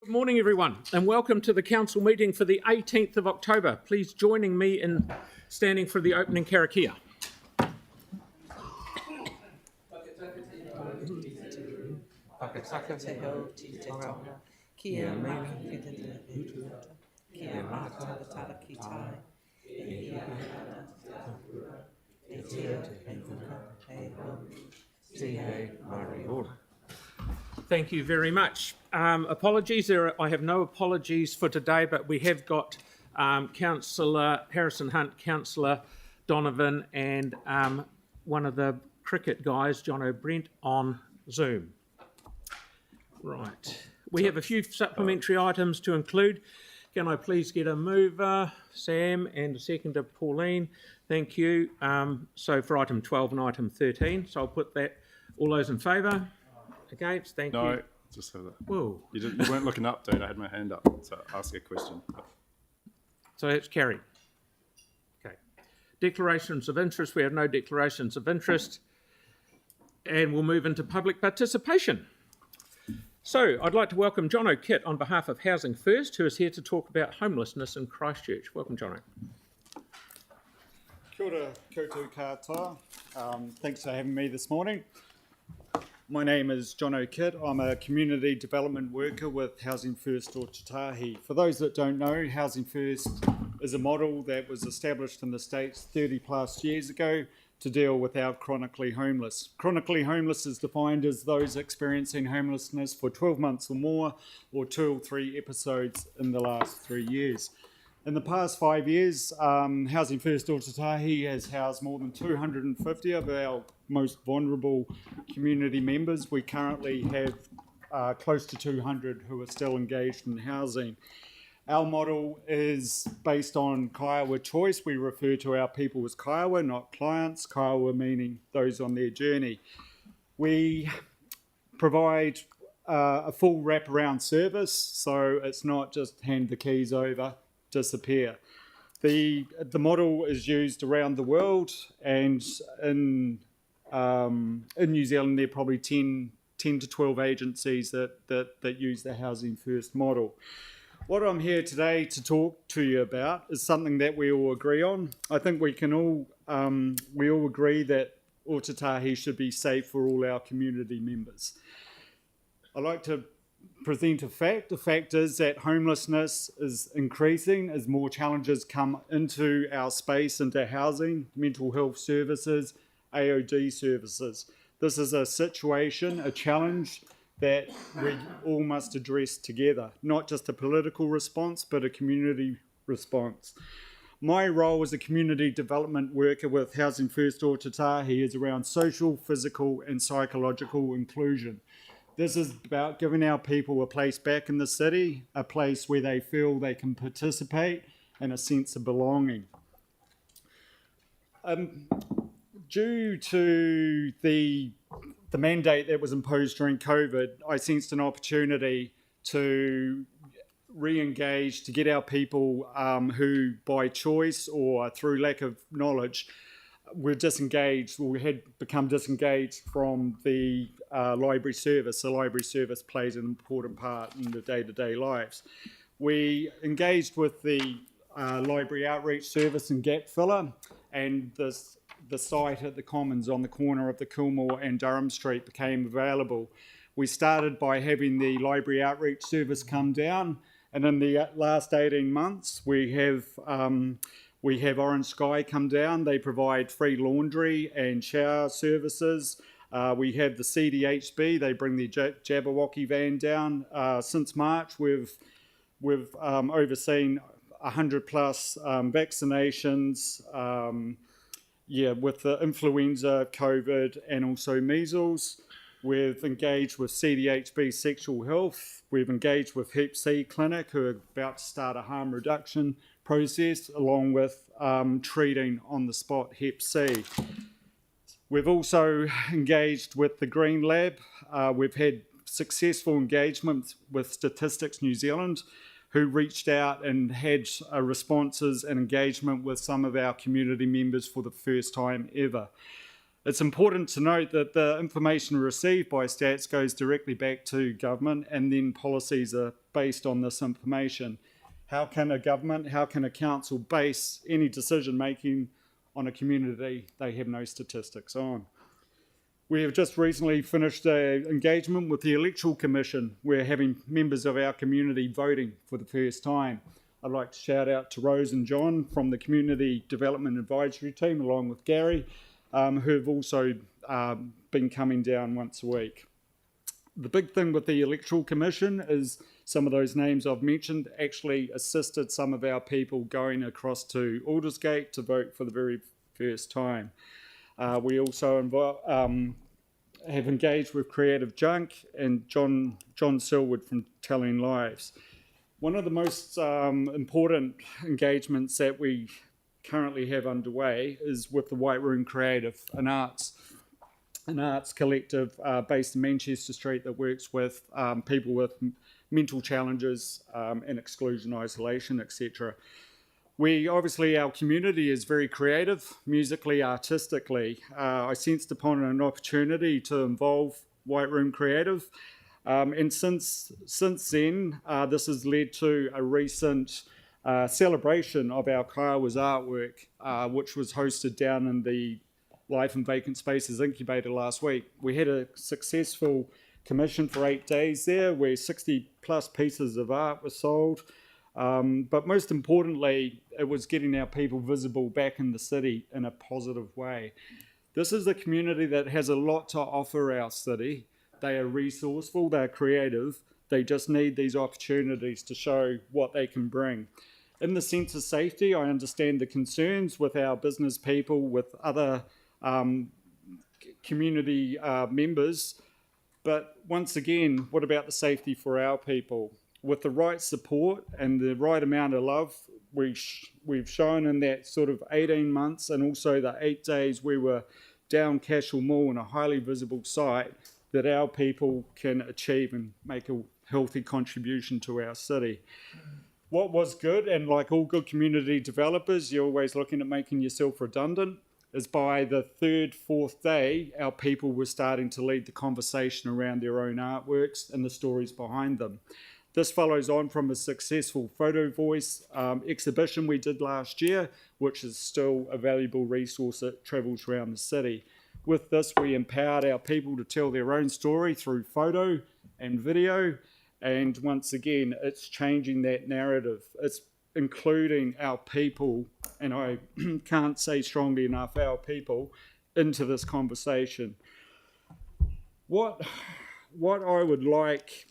Good morning, everyone, and welcome to the council meeting for the 18th of October. Please join me in standing for the opening karakia. Thank you very much. Apologies, I have no apologies for today, but we have got Councillor Harrison Hunt, Councillor Donovan, and one of the cricket guys, John O'Brent, on Zoom. Right. We have a few supplementary items to include. Can I please get a mover, Sam, and a seconder, Pauline? Thank you. So for item 12 and item 13, so I'll put that. All those in favour? Against? Thank you. No, just so that. Whoa. You weren't looking up, dude. I had my hand up to ask a question. So that's carried. Okay. Declarations of interest. We have no declarations of interest. And we'll move into public participation. So I'd like to welcome Jono Kitt on behalf of Housing First, who is here to talk about homelessness in Christchurch. Welcome, Jono. Kia ora koutou katoa. Thanks for having me this morning. My name is Jono Kitt. I'm a community development worker with Housing First Ōtautahi. For those that don't know, Housing First is a model that was established in the States 30 plus years ago to deal with our chronically homeless. Chronically homeless is defined as those experiencing homelessness for 12 months or more, or 2 or 3 episodes in the last 3 years. In the past 5 years, Housing First Ōtautahi has housed more than 250 of our most vulnerable community members. We currently have close to 200 who are still engaged in housing. Our model is based on Kaiwa choice. We refer to our people as Kaiwa, not clients. Kaiwa meaning those on their journey. We provide a full wraparound service, so it's not just hand the keys over, disappear. The model is used around the world, and in New Zealand there are probably 10 to 12 agencies that use the Housing First model. What I'm here today to talk to you about is something that we all agree on. I think we all agree that Ōtautahi should be safe for all our community members. I'd like to present a fact. The fact is that homelessness is increasing as more challenges come into our space, into housing, mental health services, AOD services. This is a situation, a challenge that we all must address together, not just a political response, but a community response. My role as a community development worker with Housing First Ōtautahi is around social, physical and psychological inclusion. This is about giving our people a place back in the city, a place where they feel they can participate and a sense of belonging. Due to the mandate that was imposed during COVID, I sensed an opportunity to re-engage, to get our people who by choice or through lack of knowledge were disengaged or had become disengaged from the library service. The library service plays an important part in their day-to-day lives. We engaged with the library outreach service and gap filler, and the site at the Commons on the corner of the Coolmore and Durham Street became available. We started by having the library outreach service come down, and in the last 18 months we have Orange Sky come down. They provide free laundry and shower services. We have the CDHB, they bring the Jabberwocky van down. Since March we've overseen 100 plus vaccinations, with the influenza, COVID, and also measles. We've engaged with CDHB Sexual Health. We've engaged with Hep C Clinic, who are about to start a harm reduction process, along with treating on the spot Hep C. We've also engaged with the Green Lab. We've had successful engagement with Statistics New Zealand, who reached out and had responses and engagement with some of our community members for the first time ever. It's important to note that the information received by Stats goes directly back to government, and then policies are based on this information. How can a council base any decision making on a community they have no statistics on? We have just recently finished an engagement with the Electoral Commission. We're having members of our community voting for the first time. I'd like to shout out to Rose and John from the Community Development Advisory Team, along with Gary, who have also been coming down once a week. The big thing with the Electoral Commission is some of those names I've mentioned actually assisted some of our people going across to Aldersgate to vote for the very first time. We also have engaged with Creative Junk and John Selwood from Telling Lives. One of the most important engagements that we currently have underway is with the White Room Creative, an arts collective based in Manchester Street that works with people with mental challenges and exclusion, isolation, etc. Our community is very creative, musically, artistically. I sensed upon an opportunity to involve White Room Creative, and since then, this has led to a recent celebration of our Kaiwa's artwork, which was hosted down in the Life and Vacant Spaces Incubator last week. We had a successful commission for 8 days there, where 60 plus pieces of art were sold. But most importantly, it was getting our people visible back in the city in a positive way. This is a community that has a lot to offer our city. They are resourceful, they're creative, they just need these opportunities to show what they can bring. In the sense of safety, I understand the concerns with our business people, with other community members, but once again, what about the safety for our people? With the right support and the right amount of love, we've shown in that sort of 18 months and also the 8 days we were down Cashel Mall in a highly visible site, that our people can achieve and make a healthy contribution to our city. What was good, and like all good community developers, you're always looking at making yourself redundant, is by the third, fourth day, our people were starting to lead the conversation around their own artworks and the stories behind them. This follows on from a successful Photo Voice exhibition we did last year, which is still a valuable resource that travels around the city. With this, we empowered our people to tell their own story through photo and video, and once again, it's changing that narrative. It's including our people, and I can't say strongly enough, our people, into this conversation. What I would like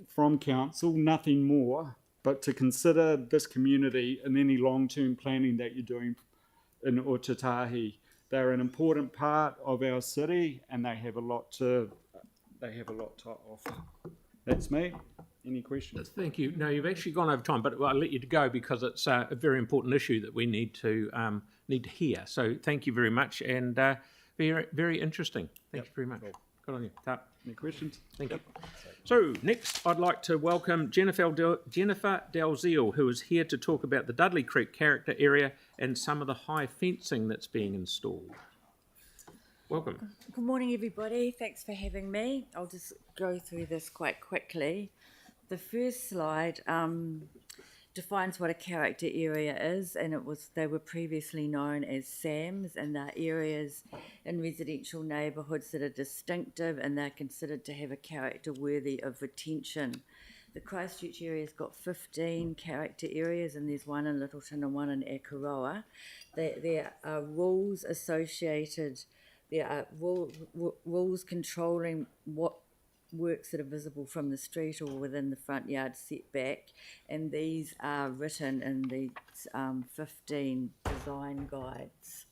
from council, nothing more, but to consider this community in any long-term planning that you're doing in Otatahi. They're an important part of our city, and they have a lot to offer. That's me. Any questions? Thank you. No, you've actually gone over time, but I'll let you go because it's a very important issue that we need to hear. So thank you very much, and very, very interesting. Thank you very much. Cool. Good on you. Any questions? Thank you. So next, I'd like to welcome Jennifer Dalziel, who is here to talk about the Dudley Creek character area and some of the high fencing that's being installed. Welcome. Good morning, everybody. Thanks for having me. I'll just go through this quite quickly. The first slide defines what a character area is, and they were previously known as SAMs, and they're areas in residential neighbourhoods that are distinctive and they're considered to have a character worthy of retention. The Christchurch area's got 15 character areas, and there's one in Littleton and one in Akaroa. There are rules associated. There are rules controlling what works that are visible from the street or within the front yard setback, and these are written in the 15 design guides.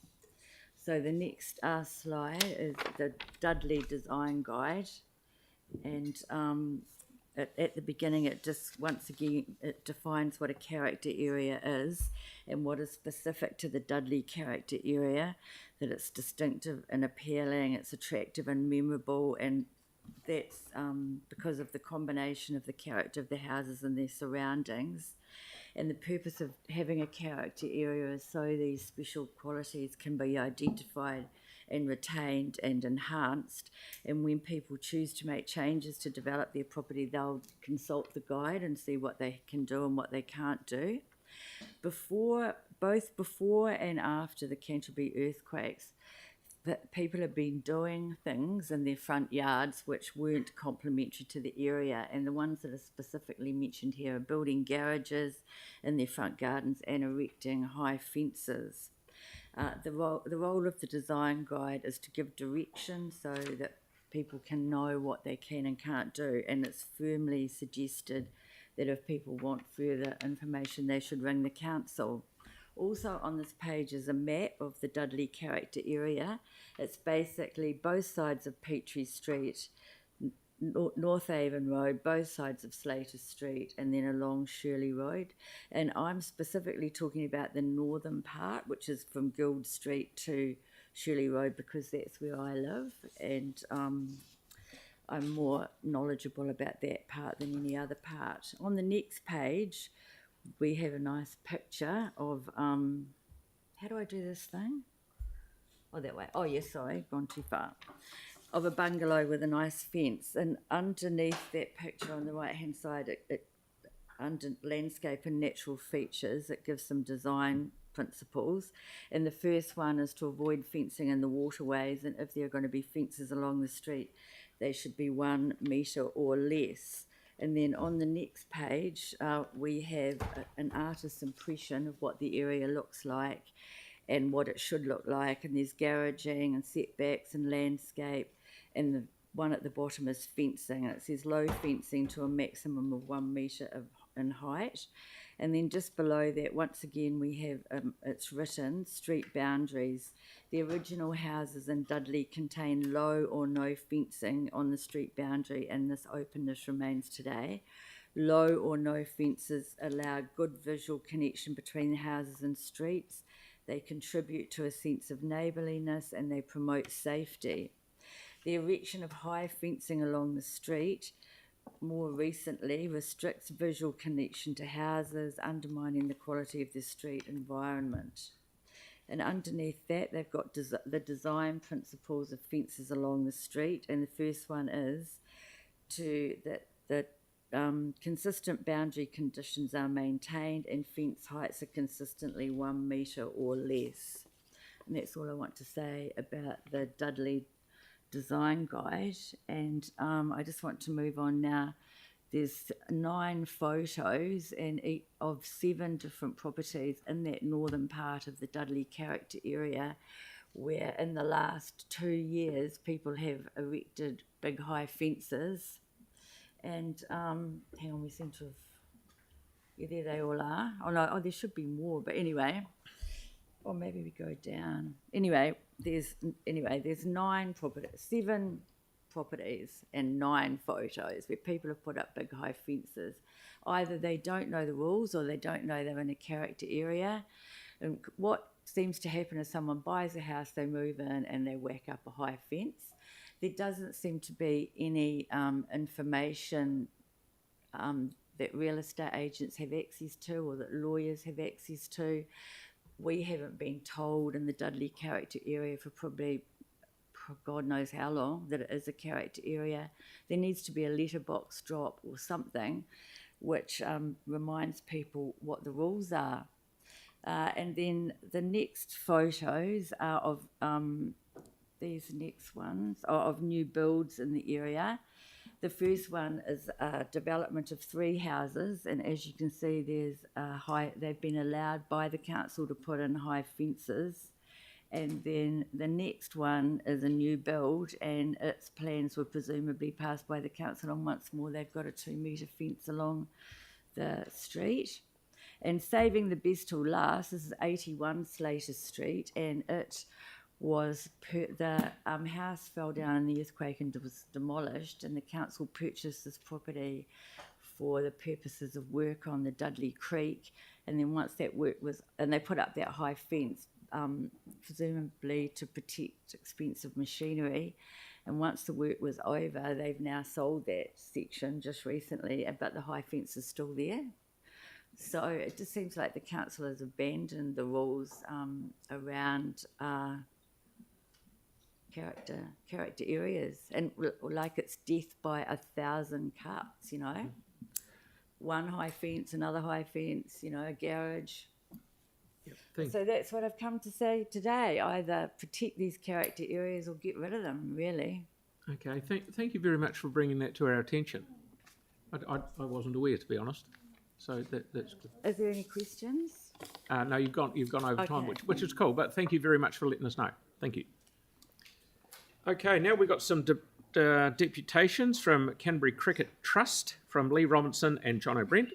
So the next slide is the Dudley Design Guide, and at the beginning it just once again it defines what a character area is and what is specific to the Dudley character area, that it's distinctive and appealing, it's attractive and memorable, and that's because of the combination of the character of the houses and their surroundings. And the purpose of having a character area is so these special qualities can be identified and retained and enhanced. And when people choose to make changes to develop their property, they'll consult the guide and see what they can do and what they can't do. Both before and after the Canterbury earthquakes, that people have been doing things in their front yards which weren't complementary to the area, and the ones that are specifically mentioned here are building garages in their front gardens and erecting high fences. The role of the design guide is to give direction so that people can know what they can and can't do, and it's firmly suggested that if people want further information they should ring the council. Also on this page is a map of the Dudley character area. It's basically both sides of Petrie Street, North Avon Road, both sides of Slater Street, and then along Shirley Road. And I'm specifically talking about the northern part, which is from Guild Street to Shirley Road, because that's where I live, and I'm more knowledgeable about that part than any other part. On the next page, we have a nice picture of, how do I do this thing? Oh, that way. Oh, yes, sorry, gone too far. Of a bungalow with a nice fence. And underneath that picture on the right-hand side, under landscape and natural features, it gives some design principles. And the first one is to avoid fencing in the waterways, and if there are going to be fences along the street, they should be 1 metre or less. And then on the next page, we have an artist's impression of what the area looks like and what it should look like. And there's garaging and setbacks and landscape. And the one at the bottom is fencing. And it says low fencing to a maximum of 1 metre in height. And then just below that, once again, we have, it's written, street boundaries. The original houses in Dudley contain low or no fencing on the street boundary, and this openness remains today. Low or no fences allow good visual connection between the houses and streets. They contribute to a sense of neighbourliness, and they promote safety. The erection of high fencing along the street more recently restricts visual connection to houses, undermining the quality of the street environment. And underneath that, they've got the design principles of fences along the street, and the first one is that consistent boundary conditions are maintained and fence heights are consistently 1 metre or less. And that's all I want to say about the Dudley design guide. And I just want to move on now. There's 9 photos of 7 different properties in that northern part of the Dudley character area, where in the last 2 years people have erected big high fences. And hang on, we seem to have, yeah, there they all are. Oh no, there should be more, but anyway, or maybe we go down. Anyway, there's 7 properties and 9 photos where people have put up big high fences. Either they don't know the rules or they don't know they're in a character area. And what seems to happen is someone buys a house, they move in and they whack up a high fence. There doesn't seem to be any information that real estate agents have access to or that lawyers have access to. We haven't been told in the Dudley character area for probably God knows how long that it is a character area. There needs to be a letterbox drop or something which reminds people what the rules are. And then the next photos are of these next ones are of new builds in the area. The first one is a development of 3 houses, and as you can see, there's they've been allowed by the council to put in high fences. And then the next one is a new build, and its plans were presumably passed by the council, and once more they've got a 2 metre fence along the street. And saving the best till last, this is 81 Slater Street, and it was the house fell down in the earthquake and was demolished, and the council purchased this property for the purposes of work on the Dudley Creek. And then once that work was, and they put up that high fence, presumably to protect expensive machinery. And once the work was over, they've now sold that section just recently, but the high fence is still there. So it just seems like the council has abandoned the rules around character areas, and like it's death by 1,000 cuts, you know. One high fence, another high fence, you know, a garage. So that's what I've come to say today. Either protect these character areas or get rid of them, really. Okay, thank you very much for bringing that to our attention. I wasn't aware, to be honest. So that's good. Is there any questions? No, you've gone over time, Okay. which is cool. But thank you very much for letting us know. Thank you. Okay, now we've got some deputations from Canterbury Cricket Trust from Lee Robinson and Jono Brent,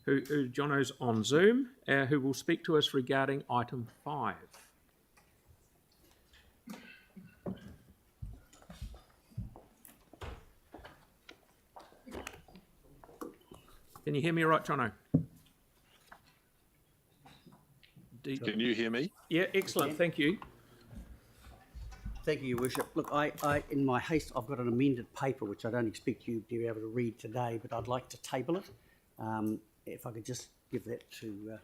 who Jono's on Zoom, who will speak to us regarding item 5. Can you hear me all right, Jono? Can you hear me? Yeah, excellent. Thank you. Thank you, Your Worship. Look, I in my haste, I've got an amended paper which I don't expect you to be able to read today, but I'd like to table it. If I could just give that to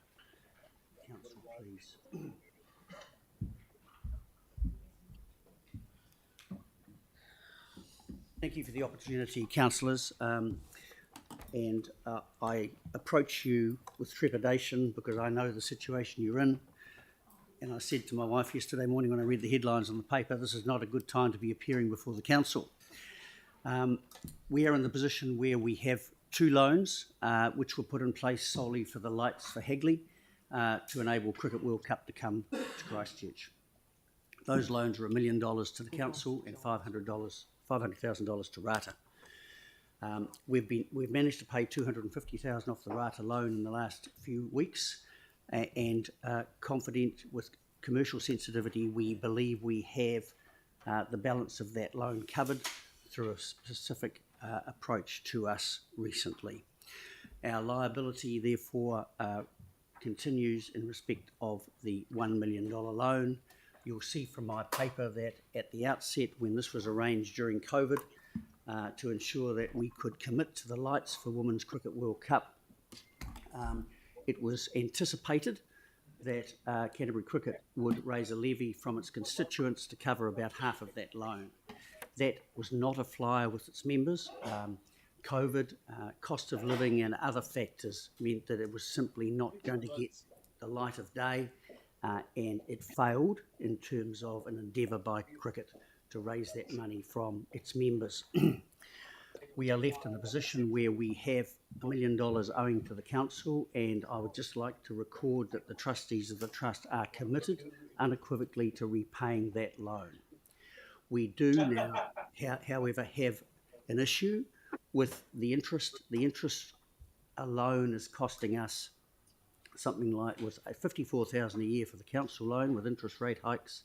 Council, please. Thank you for the opportunity, councillors. And I approach you with trepidation because I know the situation you're in. And I said to my wife yesterday morning when I read the headlines on the paper, this is not a good time to be appearing before the council. We are in the position where we have 2 loans which were put in place solely for the lights for Hagley to enable Cricket World Cup to come to Christchurch. Those loans are $1 million to the council and $500,000 to Rata. We've managed to pay $250,000 off the Rata loan in the last few weeks, and confident with commercial sensitivity, we believe we have the balance of that loan covered through a specific approach to us recently. Our liability, therefore, continues in respect of the $1 million loan. You'll see from my paper that at the outset, when this was arranged during COVID, to ensure that we could commit to the lights for Women's Cricket World Cup, it was anticipated that Canterbury Cricket would raise a levy from its constituents to cover about half of that loan. That was not a flyer with its members. COVID, cost of living and other factors meant that it was simply not going to get the light of day, and it failed in terms of an endeavour by cricket to raise that money from its members. We are left in a position where we have $1 million owing to the council, and I would just like to record that the trustees of the trust are committed unequivocally to repaying that loan. We do now, however, have an issue with the interest. The interest alone is costing us something like was $54,000 a year for the council loan with interest rate hikes,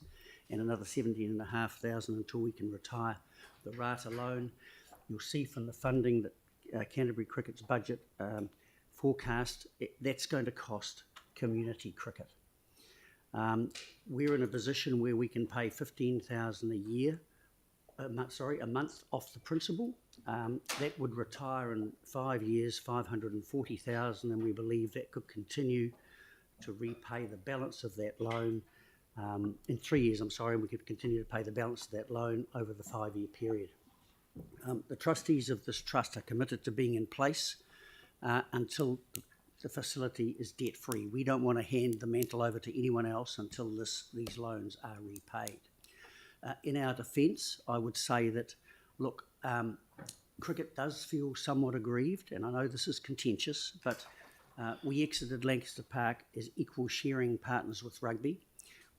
and another $17,500 until we can retire the Rata loan. You'll see from the funding that Canterbury Cricket's budget forecast, that's going to cost community cricket. We're in a position where we can pay $15,000 a year, a month off the principal. That would retire in 5 years, $540,000, and we believe that could continue to repay the balance of that loan in 3 years. We could continue to pay the balance of that loan over the 5-year period. The trustees of this trust are committed to being in place until the facility is debt-free. We don't want to hand the mantle over to anyone else until these loans are repaid. In our defence, I would say that, look, cricket does feel somewhat aggrieved, and I know this is contentious, but we exited Lancaster Park as equal sharing partners with rugby.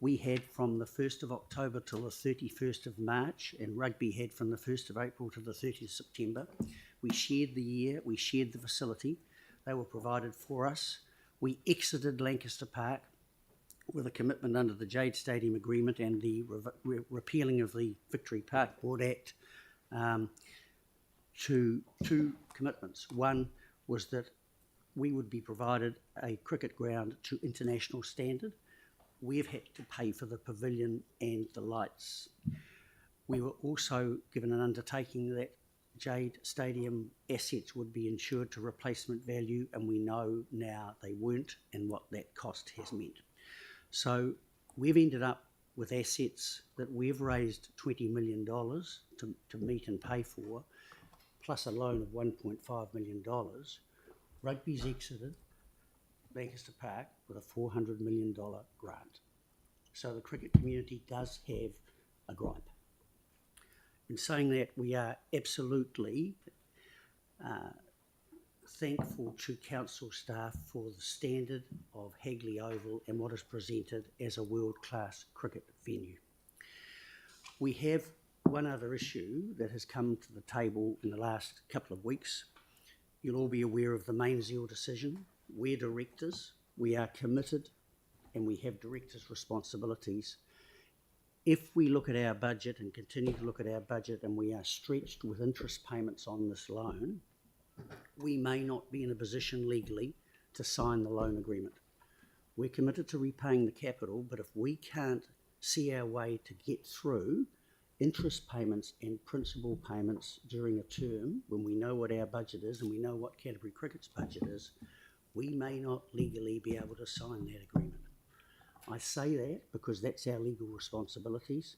We had from the 1st of October till the 31st of March, and rugby had from the 1st of April to the 30th of September. We shared the year, we shared the facility. They were provided for us. We exited Lancaster Park with a commitment under the Jade Stadium Agreement and the repealing of the Victory Park Board Act to 2 commitments. One was that we would be provided a cricket ground to international standard. We've had to pay for the pavilion and the lights. We were also given an undertaking that Jade Stadium assets would be insured to replacement value, and we know now they weren't and what that cost has meant. So we've ended up with assets that we've raised $20 million to meet and pay for, plus a loan of $1.5 million, Rugby's exited Lancaster Park with a $400 million grant. So the cricket community does have a gripe. In saying that, we are absolutely thankful to council staff for the standard of Hagley Oval and what is presented as a world-class cricket venue. We have one other issue that has come to the table in the last couple of weeks. You'll all be aware of the Main Zeal decision. We're directors, we are committed, and we have directors' responsibilities. If we look at our budget and continue to look at our budget and we are stretched with interest payments on this loan, we may not be in a position legally to sign the loan agreement. We're committed to repaying the capital, but if we can't see our way to get through interest payments and principal payments during a term, when we know what our budget is and we know what Canterbury Cricket's budget is, we may not legally be able to sign that agreement. I say that because that's our legal responsibilities.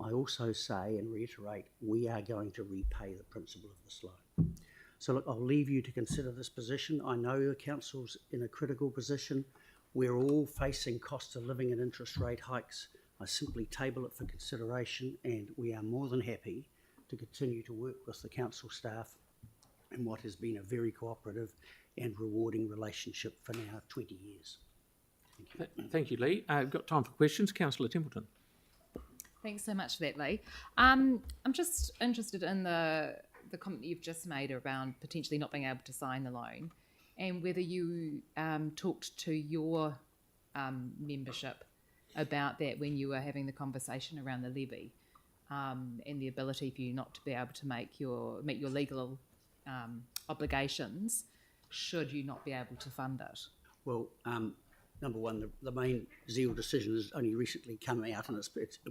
I also say and reiterate, we are going to repay the principal of this loan. So look, I'll leave you to consider this position. I know the council's in a critical position. We're all facing cost of living and interest rate hikes. I simply table it for consideration, and we are more than happy to continue to work with the council staff in what has been a very cooperative and rewarding relationship for now 20 years. Thank you. Thank you, Lee. I've got time for questions. Councillor Templeton. Thanks so much for that, Lee. I'm just interested in the comment that you've just made around potentially not being able to sign the loan, and whether you talked to your membership about that when you were having the conversation around the levy, and the ability for you not to be able to meet your legal obligations should you not be able to fund it. Well, number one, the Main Zeal decision has only recently come out, and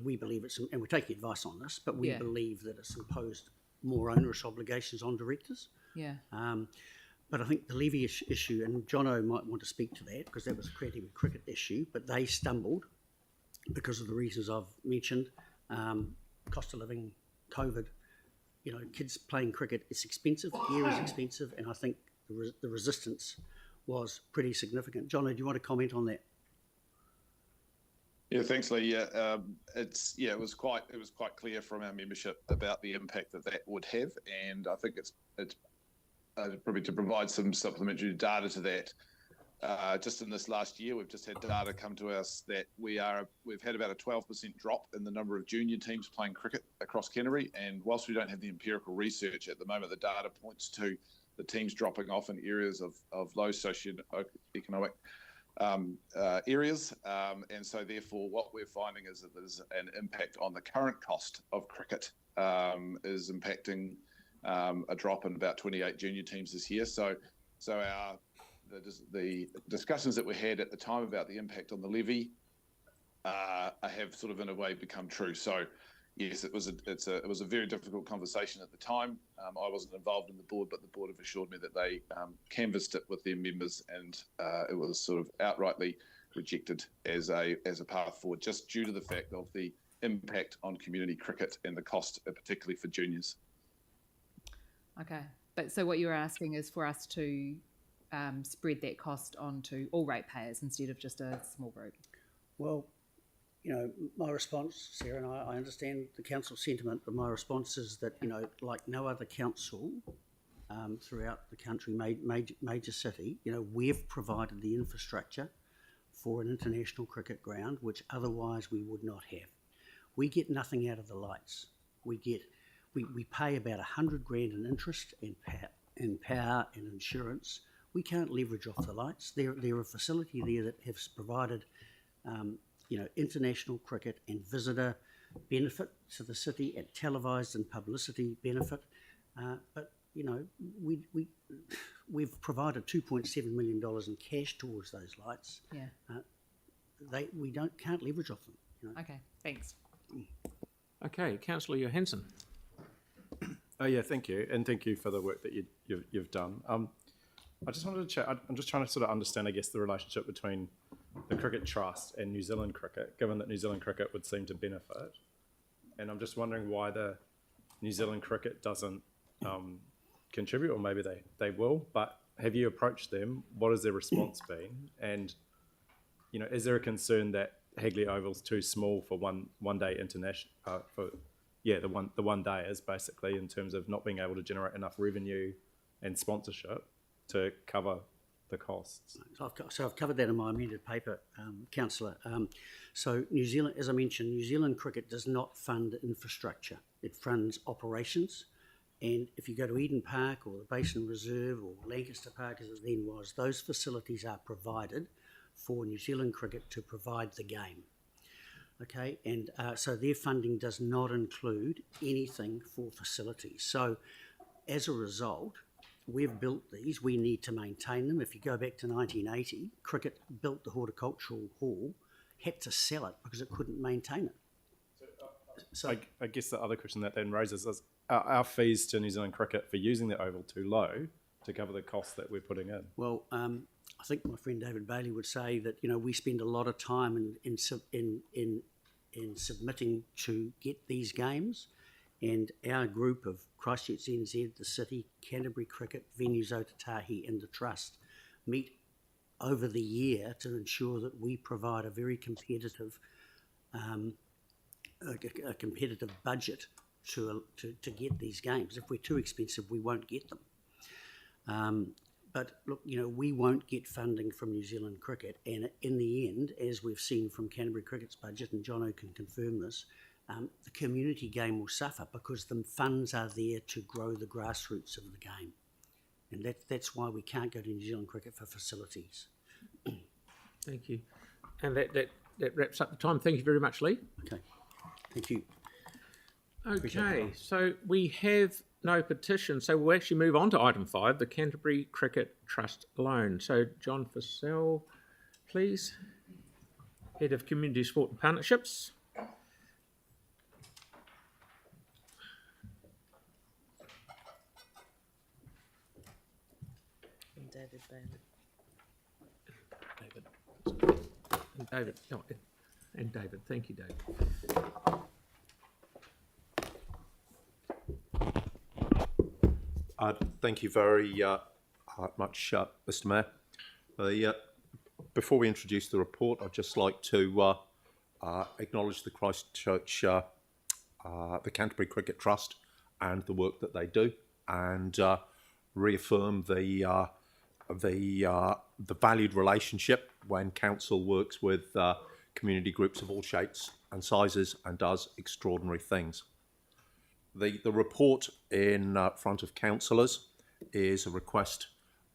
we believe it's, and we're taking advice on this, but we believe that it's imposed more onerous obligations on directors. Yeah. But I think the levy issue, and Jono might want to speak to that because that was a Canterbury Cricket issue, but they stumbled because of the reasons I've mentioned, cost of living, COVID, kids playing cricket, it's expensive, gear is expensive, and I think the resistance was pretty significant. Jono, do you want to comment on that? Yeah, thanks, Lee. Yeah, it was quite clear from our membership about the impact that would have, and I think it's probably to provide some supplementary data to that. Just in this last year, we've just had data come to us that we've had about a 12% drop in the number of junior teams playing cricket across Canterbury, and whilst we don't have the empirical research at the moment, the data points to the teams dropping off in areas of low socioeconomic areas, and so therefore what we're finding is that there's an impact on the current cost of cricket, is impacting a drop in about 28 junior teams this year. So the discussions that we had at the time about the impact on the levy have sort of in a way become true. So yes, it was a very difficult conversation at the time. I wasn't involved in the board, but the board have assured me that they canvassed it with their members, and it was sort of outrightly rejected as a path forward, just due to the fact of the impact on community cricket and the cost, particularly for juniors. Okay, but so what you're asking is for us to spread that cost onto all ratepayers instead of just a small group? Well, my response, Sarah, and I understand the council sentiment, but my response is that, like no other council throughout the country, major city, we've provided the infrastructure for an international cricket ground, which otherwise we would not have. We get nothing out of the lights. We pay about $100,000 in interest and power and insurance. We can't leverage off the lights. They're a facility there that has provided international cricket and visitor benefit to the city, and televised and publicity benefit. But we've provided $2.7 million in cash towards those lights. Yeah. We can't leverage off them. Okay, thanks. Okay, Councillor Johansson. Oh yeah, thank you, and thank you for the work that you've done. I just wanted to chat. I'm just trying to sort of understand, I guess, the relationship between the Cricket Trust and New Zealand Cricket, given that New Zealand Cricket would seem to benefit. And I'm just wondering why the New Zealand Cricket doesn't contribute, or maybe they will, but have you approached them? What has their response been? And, you know, is there a concern that Hagley Oval's too small for one day international, the one day is basically in terms of not being able to generate enough revenue and sponsorship to cover the costs? So I've covered that in my amended paper, Councillor. So New Zealand, as I mentioned, New Zealand Cricket does not fund infrastructure. It funds operations. And if you go to Eden Park or the Basin Reserve or Lancaster Park as it then was, those facilities are provided for New Zealand Cricket to provide the game. Okay, and so their funding does not include anything for facilities. So as a result, we've built these, we need to maintain them. If you go back to 1980, Cricket built the horticultural hall, had to sell it because it couldn't maintain it. So I guess the other question that then raises is, are our fees to New Zealand Cricket for using the oval too low to cover the costs that we're putting in? Well, I think my friend David Bailey would say that, you know, we spend a lot of time in submitting to get these games, and our group of Christchurch NZ, the City, Canterbury Cricket, Venues Otatahi and the Trust meet over the year to ensure that we provide a very competitive budget to get these games. If we're too expensive, we won't get them. But look, you know, we won't get funding from New Zealand Cricket, and in the end, as we've seen from Canterbury Cricket's budget, and Jono can confirm this, the community game will suffer because the funds are there to grow the grassroots of the game. And that's why we can't go to New Zealand Cricket for facilities. Thank you. And that wraps up the time. Thank you very much, Lee. Okay, thank you. Okay, so we have no petition, so we'll actually move on to item 5, the Canterbury Cricket Trust loan. So John Fussell, please, Head of Community Sport and Partnerships. And David Bailey. David. Thank you, David. Thank you very much, Mr. Mayor. Before we introduce the report, I'd just like to acknowledge the Christchurch, the Canterbury Cricket Trust, and the work that they do, and reaffirm the valued relationship when council works with community groups of all shapes and sizes and does extraordinary things. The report in front of councillors is a request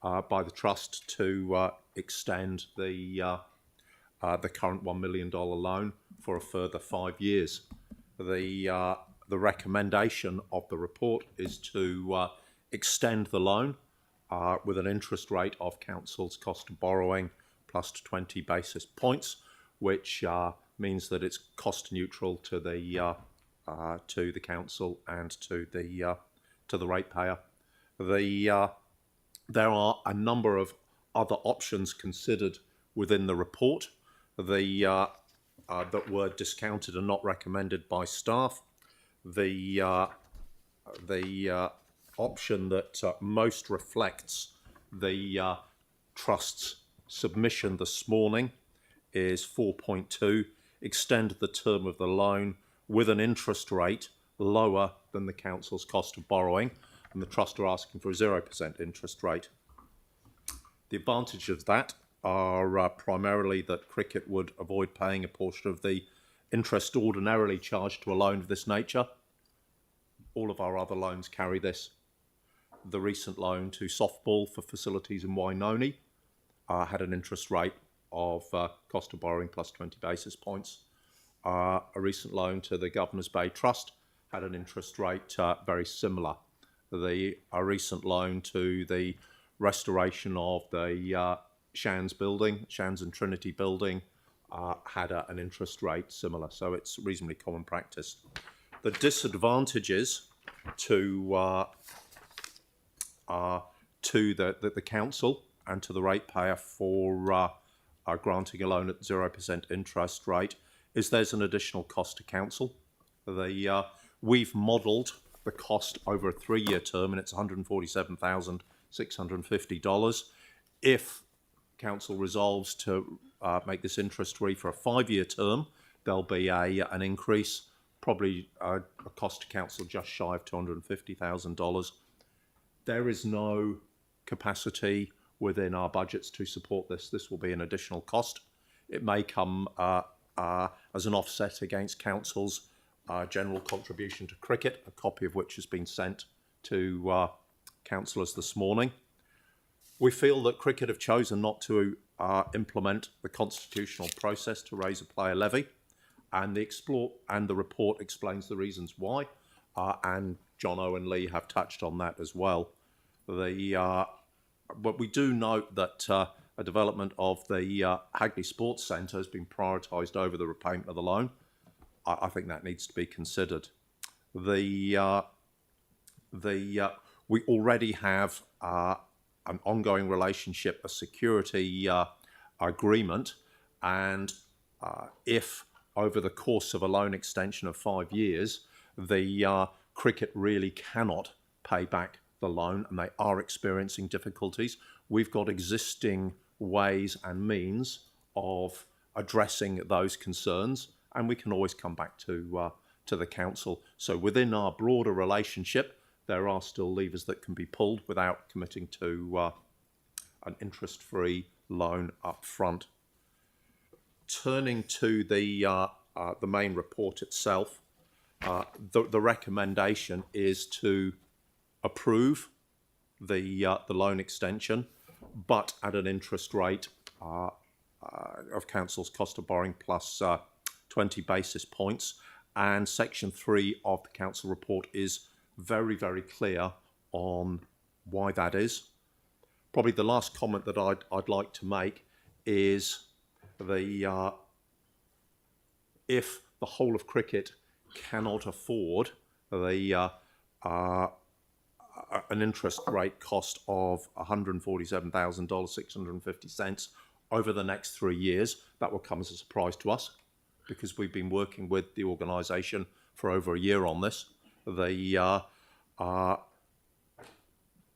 by the Trust to extend the current $1 million loan for a further 5 years. The recommendation of the report is to extend the loan with an interest rate of council's cost of borrowing plus 20 basis points, which means that it's cost neutral to the council and to the ratepayer. There are a number of other options considered within the report that were discounted and not recommended by staff. The option that most reflects the Trust's submission this morning is 4.2, extend the term of the loan with an interest rate lower than the council's cost of borrowing, and the Trust are asking for a 0% interest rate. The advantages of that are primarily that Cricket would avoid paying a portion of the interest ordinarily charged to a loan of this nature. All of our other loans carry this. The recent loan to softball for facilities in Wainoni had an interest rate of cost of borrowing plus 20 basis points. A recent loan to the Governor's Bay Trust had an interest rate very similar. A recent loan to the restoration of the Shands building, Shands and Trinity building, had an interest rate similar. So it's reasonably common practice. The disadvantages to the council and to the ratepayer for granting a loan at 0% interest rate is there's an additional cost to council. We've modelled the cost over a 3-year term, and it's $147,650. If council resolves to make this interest-free for a 5-year term, there'll be an increase, probably a cost to council just shy of $250,000. There is no capacity within our budgets to support this. This will be an additional cost. It may come as an offset against council's general contribution to cricket, a copy of which has been sent to councillors this morning. We feel that cricket have chosen not to implement the constitutional process to raise a player levy, and the report explains the reasons why, and Jono and Lee have touched on that as well. But we do note that a development of the Hagley Sports Centre has been prioritised over the repayment of the loan. I think that needs to be considered. We already have an ongoing relationship, a security agreement, and if over the course of a loan extension of 5 years, the cricket really cannot pay back the loan and they are experiencing difficulties, we've got existing ways and means of addressing those concerns, and we can always come back to the council. So within our broader relationship, there are still levers that can be pulled without committing to an interest-free loan up front. Turning to the main report itself, the recommendation is to approve the loan extension, but at an interest rate of council's cost of borrowing plus 20 basis points. And section 3 of the council report is very, very clear on why that is. Probably the last comment that I'd like to make is if the whole of cricket cannot afford an interest rate cost of $147,650 over the next 3 years, that will come as a surprise to us, because we've been working with the organisation for over a year on this.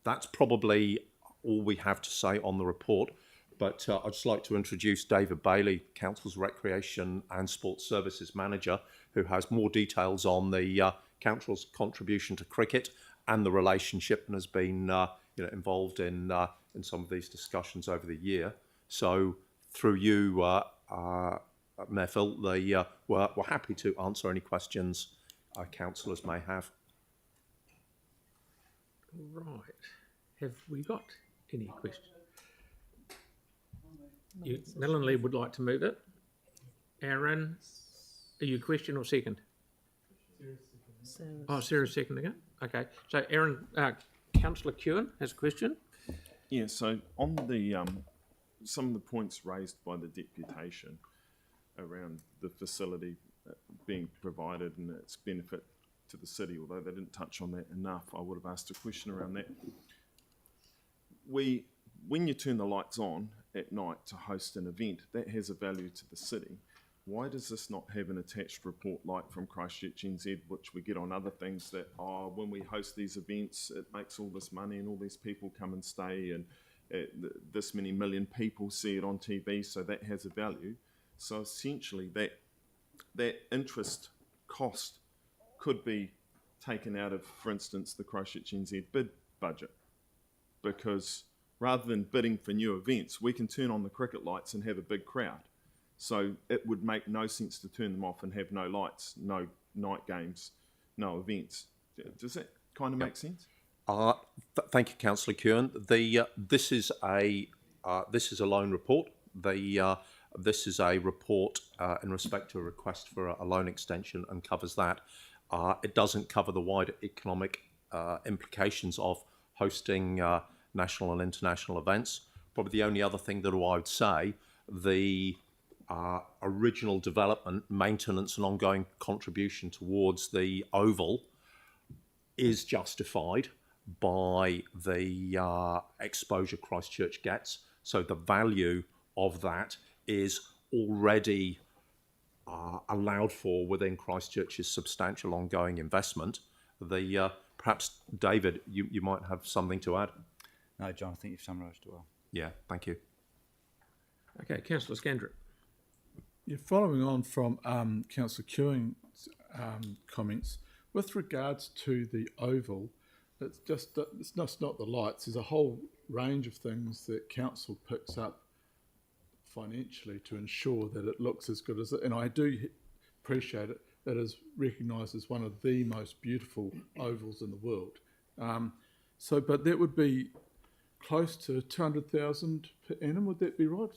That's probably all we have to say on the report, but I'd just like to introduce David Bailey, Council's Recreation and Sports Services Manager, who has more details on the Council's contribution to cricket and the relationship, and has been involved in some of these discussions over the year. So through you, Mayor Phil, we're happy to answer any questions councillors may have. Right. Have we got any questions? Melanie would like to move it. Aaron, are you question or second? Sarah's seconding it. Okay. So Aaron, Councillor Kewen has a question. Yeah, so on the some of the points raised by the deputation around the facility being provided and its benefit to the city, although they didn't touch on that enough, I would have asked a question around that. When you turn the lights on at night to host an event, that has a value to the city. Why does this not have an attached report like from Christchurch NZ, which we get on other things, that when we host these events, it makes all this money and all these people come and stay, and this many million people see it on TV, so that has a value. So essentially that interest cost could be taken out of, for instance, the Christchurch NZ bid budget, because rather than bidding for new events, we can turn on the cricket lights and have a big crowd. So it would make no sense to turn them off and have no lights, no night games, no events. Does that kind of make sense? Thank you, Councillor Kewen. This is a loan report. This is a report in respect to a request for a loan extension, and covers that. It doesn't cover the wider economic implications of hosting national and international events. Probably the only other thing that I would say, the original development, maintenance and ongoing contribution towards the Oval is justified by the exposure Christchurch gets. So the value of that is already allowed for within Christchurch's substantial ongoing investment. Perhaps, David, you might have something to add. No, John, I think you've summarised it well. Yeah, thank you. Okay, Councillor Scandrett. Yeah, following on from Councillor Kewing's comments, with regards to the oval, it's just not the lights. There's a whole range of things that council picks up financially to ensure that it looks as good as it. And I do appreciate it. It is recognised as one of the most beautiful ovals in the world. But that would be close to 200,000 per annum. Would that be right?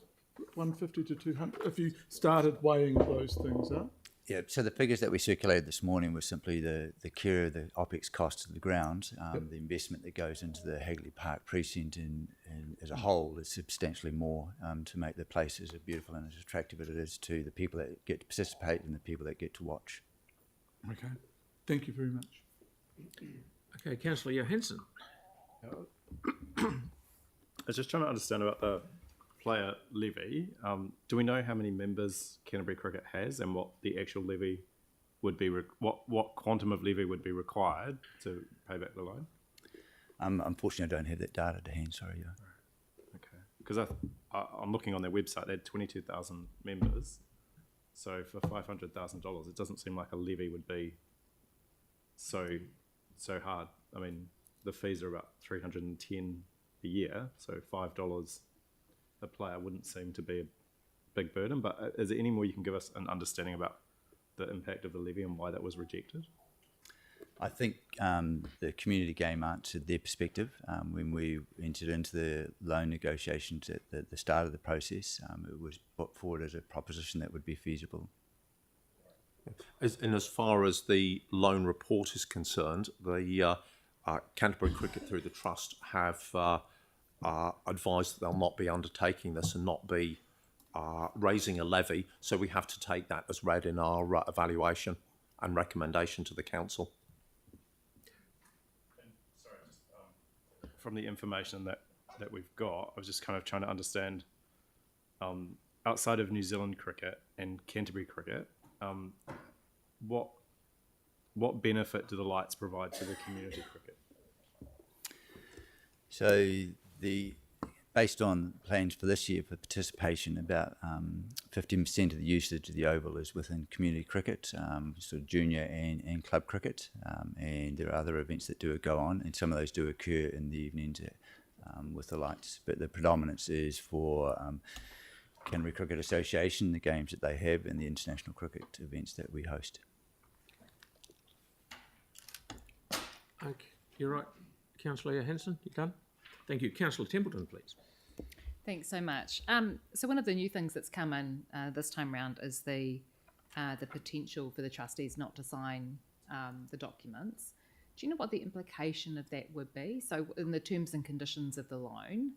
150 to 200. If you started weighing those things up. Yeah, so the figures that we circulated this morning were simply the care of the OPEX cost of the ground. The investment that goes into the Hagley Park precinct and as a whole is substantially more to make the place as beautiful and as attractive as it is to the people that get to participate and the people that get to watch. Okay, thank you very much. Okay, Councillor Johansson. I was just trying to understand about the player levy. Do we know how many members Canterbury Cricket has and what the actual levy would be, what quantum of levy would be required to pay back the loan? Unfortunately, I don't have that data to hand, sorry. Yeah. Okay, because I'm looking on their website, they had 22,000 members. So for $500,000, it doesn't seem like a levy would be so hard. I mean, the fees are about $310 a year, so $5 a player wouldn't seem to be a big burden. But is there any more you can give us an understanding about the impact of the levy and why that was rejected? I think the community game answered their perspective when we entered into the loan negotiations at the start of the process. It was put forward as a proposition that would be feasible. As far as the loan report is concerned, the Canterbury Cricket through the Trust have advised that they'll not be undertaking this and not be raising a levy. So we have to take that as read in our evaluation and recommendation to the council. From the information that we've got, I was just kind of trying to understand, outside of New Zealand cricket and Canterbury cricket, what benefit do the lights provide to the community cricket? So based on plans for this year for participation, about 15% of the usage of the oval is within community cricket, sort of junior and club cricket, and there are other events that do go on, and some of those do occur in the evenings with the lights, but the predominance is for Canterbury Cricket Association, the games that they have, and the international cricket events that we host. Okay, you're right. Councillor Johansson, you done? Thank you. Councillor Templeton, please. Thanks so much. So one of the new things that's come in this time round is the potential for the trustees not to sign the documents. Do you know what the implication of that would be? So in the terms and conditions of the loan,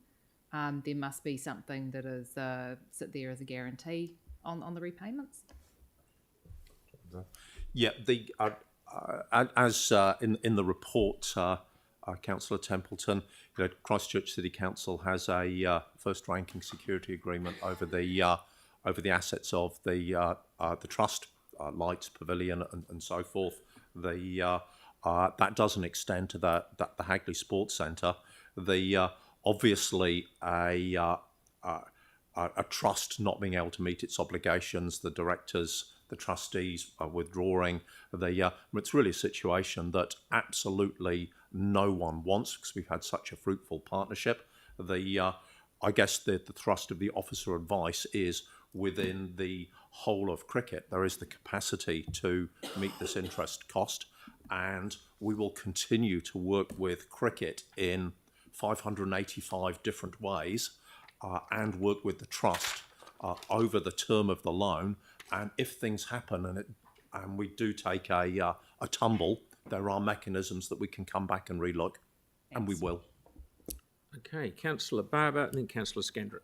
there must be something that is sit there as a guarantee on the repayments? Yeah, as in the report, Councillor Templeton, Christchurch City Council has a first-ranking security agreement over the assets of the trust, lights, pavilion, and so forth. That doesn't extend to the Hagley Sports Centre. Obviously a trust not being able to meet its obligations, the directors, the trustees are withdrawing. It's really a situation that absolutely no one wants because we've had such a fruitful partnership. I guess the thrust of the officer advice is within the whole of cricket, there is the capacity to meet this interest cost, and we will continue to work with cricket in 585 different ways and work with the trust over the term of the loan. And if things happen and we do take a tumble, there are mechanisms that we can come back and relook, and we will. Okay, Councillor Barber and then Councillor Scandrett.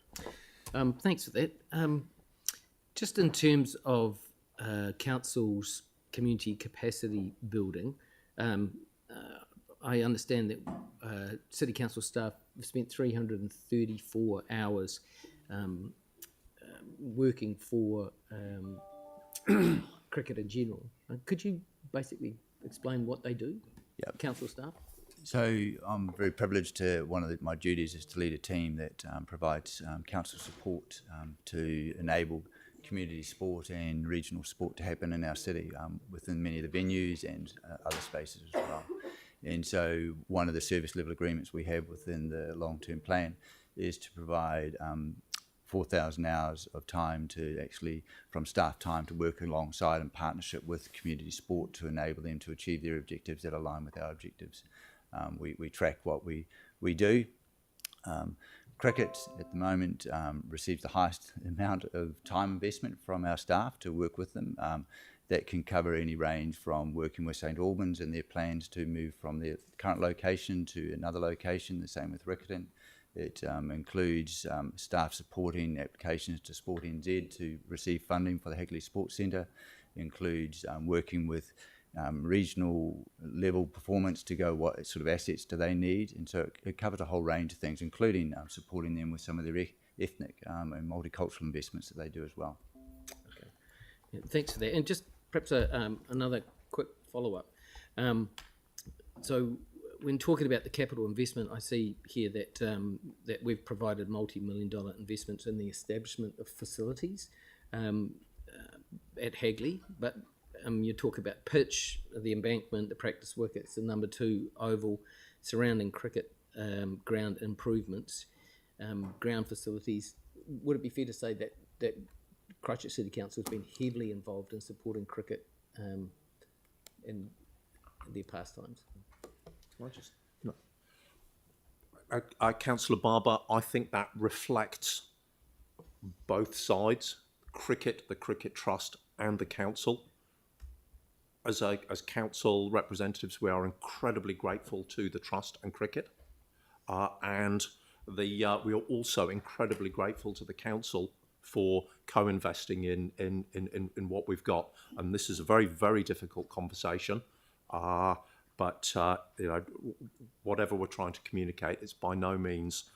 Thanks for that. Just in terms of council's community capacity building, I understand that City Council staff have spent 334 hours working for cricket in general. Could you basically explain what they do? Yep. Council staff. So I'm very privileged to, one of my duties is to lead a team that provides council support to enable community sport and regional sport to happen in our city within many of the venues and other spaces as well. And so one of the service level agreements we have within the long-term plan is to provide 4,000 hours of time to actually, from staff time, to work alongside in partnership with community sport to enable them to achieve their objectives that align with our objectives. We track what we do. Cricket at the moment receives the highest amount of time investment from our staff to work with them. That can cover any range from working with St Albans and their plans to move from their current location to another location, the same with Riccarton. It includes staff supporting applications to Sport NZ to receive funding for the Hagley Sports Centre. It includes working with regional level performance to go what sort of assets do they need, and so it covers a whole range of things, including supporting them with some of their ethnic and multicultural investments that they do as well. Okay, yeah, thanks for that. And just perhaps another quick follow-up. So when talking about the capital investment, I see here that that we've provided multi-million-dollar investments in the establishment of facilities at Hagley, but you talk about pitch, the embankment, the practice wickets, the number 2 oval, surrounding cricket ground improvements, ground facilities. Would it be fair to say that Christchurch City Council has been heavily involved in supporting cricket in their pastimes? Councillor Barber, I think that reflects both sides, cricket, the Cricket Trust and the council. As council representatives, we are incredibly grateful to the trust and cricket, and we are also incredibly grateful to the council for co-investing in what we've got. And this is a very, very difficult conversation. But whatever we're trying to communicate, it's by no means,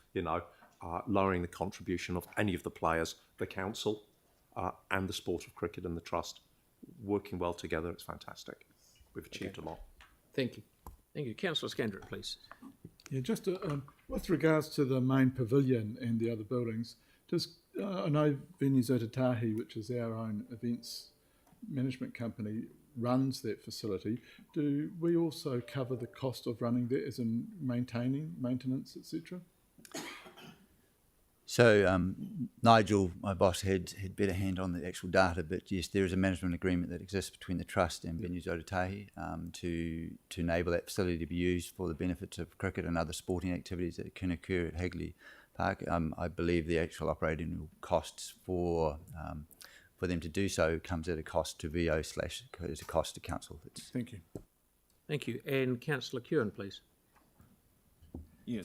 lowering the contribution of any of the players. The council and the sport of cricket and the trust working well together. It's fantastic. We've achieved a lot. Thank you. Thank you. Councillor Scandrett, please. Yeah, just with regards to the main pavilion and the other buildings, I know Venues Otatahi, which is our own events management company, runs that facility. Do we also cover the cost of running that, as in maintenance, etc.? So Nigel, my boss, had better hand on the actual data, but yes, there is a management agreement that exists between the Trust and Venues Otatahi to enable that facility to be used for the benefits of cricket and other sporting activities that can occur at Hagley Park. I believe the actual operating costs for them to do so comes at a cost to VO / as a cost to council. Thank you. Thank you. And Councillor Kewen, please. Yeah,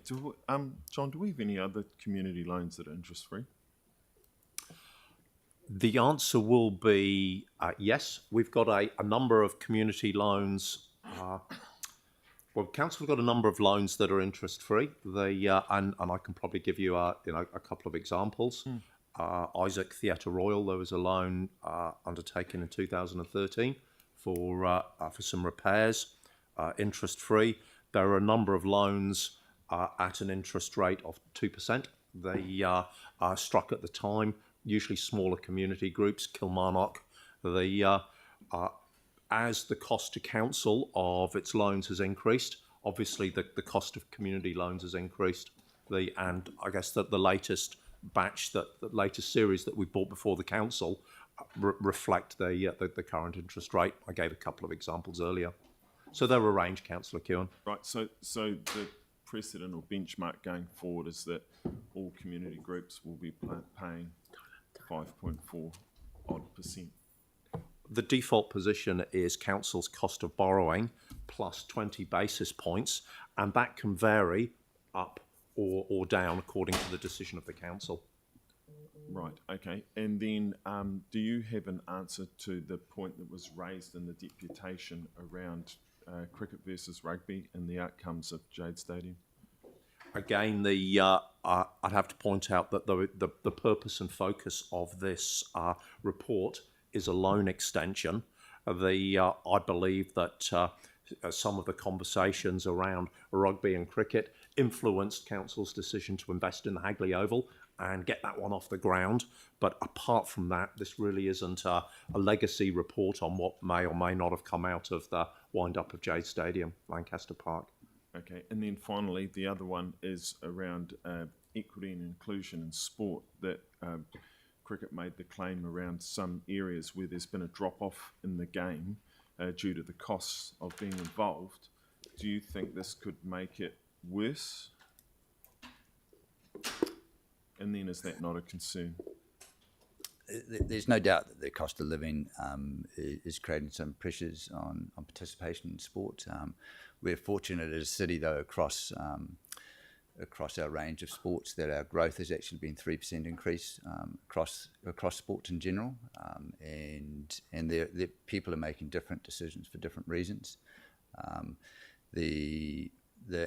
John, do we have any other community loans that are interest-free? The answer will be yes. We've got a number of community loans. Council's got a number of loans that are interest-free. And I can probably give you a couple of examples. Isaac Theatre Royal, there was a loan undertaken in 2013 for some repairs, interest-free. There are a number of loans at an interest rate of 2%. They are struck at the time, usually smaller community groups, Kilmarnock. As the cost to council of its loans has increased, obviously the cost of community loans has increased. And I guess that the latest batch, the latest series that we brought before the council reflect the current interest rate. I gave a couple of examples earlier. So they're arranged, Councillor Kewen. Right, so the precedent or benchmark going forward is that all community groups will be paying 5.4% odd. The default position is council's cost of borrowing plus 20 basis points, and that can vary up or down according to the decision of the council. Right, okay. And then do you have an answer to the point that was raised in the deputation around cricket versus rugby and the outcomes of Jade Stadium? again, I'd have to point out that the purpose and focus of this report is a loan extension. I believe that some of the conversations around rugby and cricket influenced council's decision to invest in the Hagley Oval and get that one off the ground. But apart from that, this really isn't a legacy report on what may or may not have come out of the wind-up of Jade Stadium, Lancaster Park. Okay, and then finally, the other one is around equity and inclusion in sport, that cricket made the claim around some areas where there's been a drop-off in the game due to the costs of being involved. Do you think this could make it worse? And then is that not a concern? There's no doubt that the cost of living is creating some pressures on participation in sport. We're fortunate as a city, though, across our range of sports, that our growth has actually been 3% increase across sports in general, and the people are making different decisions for different reasons.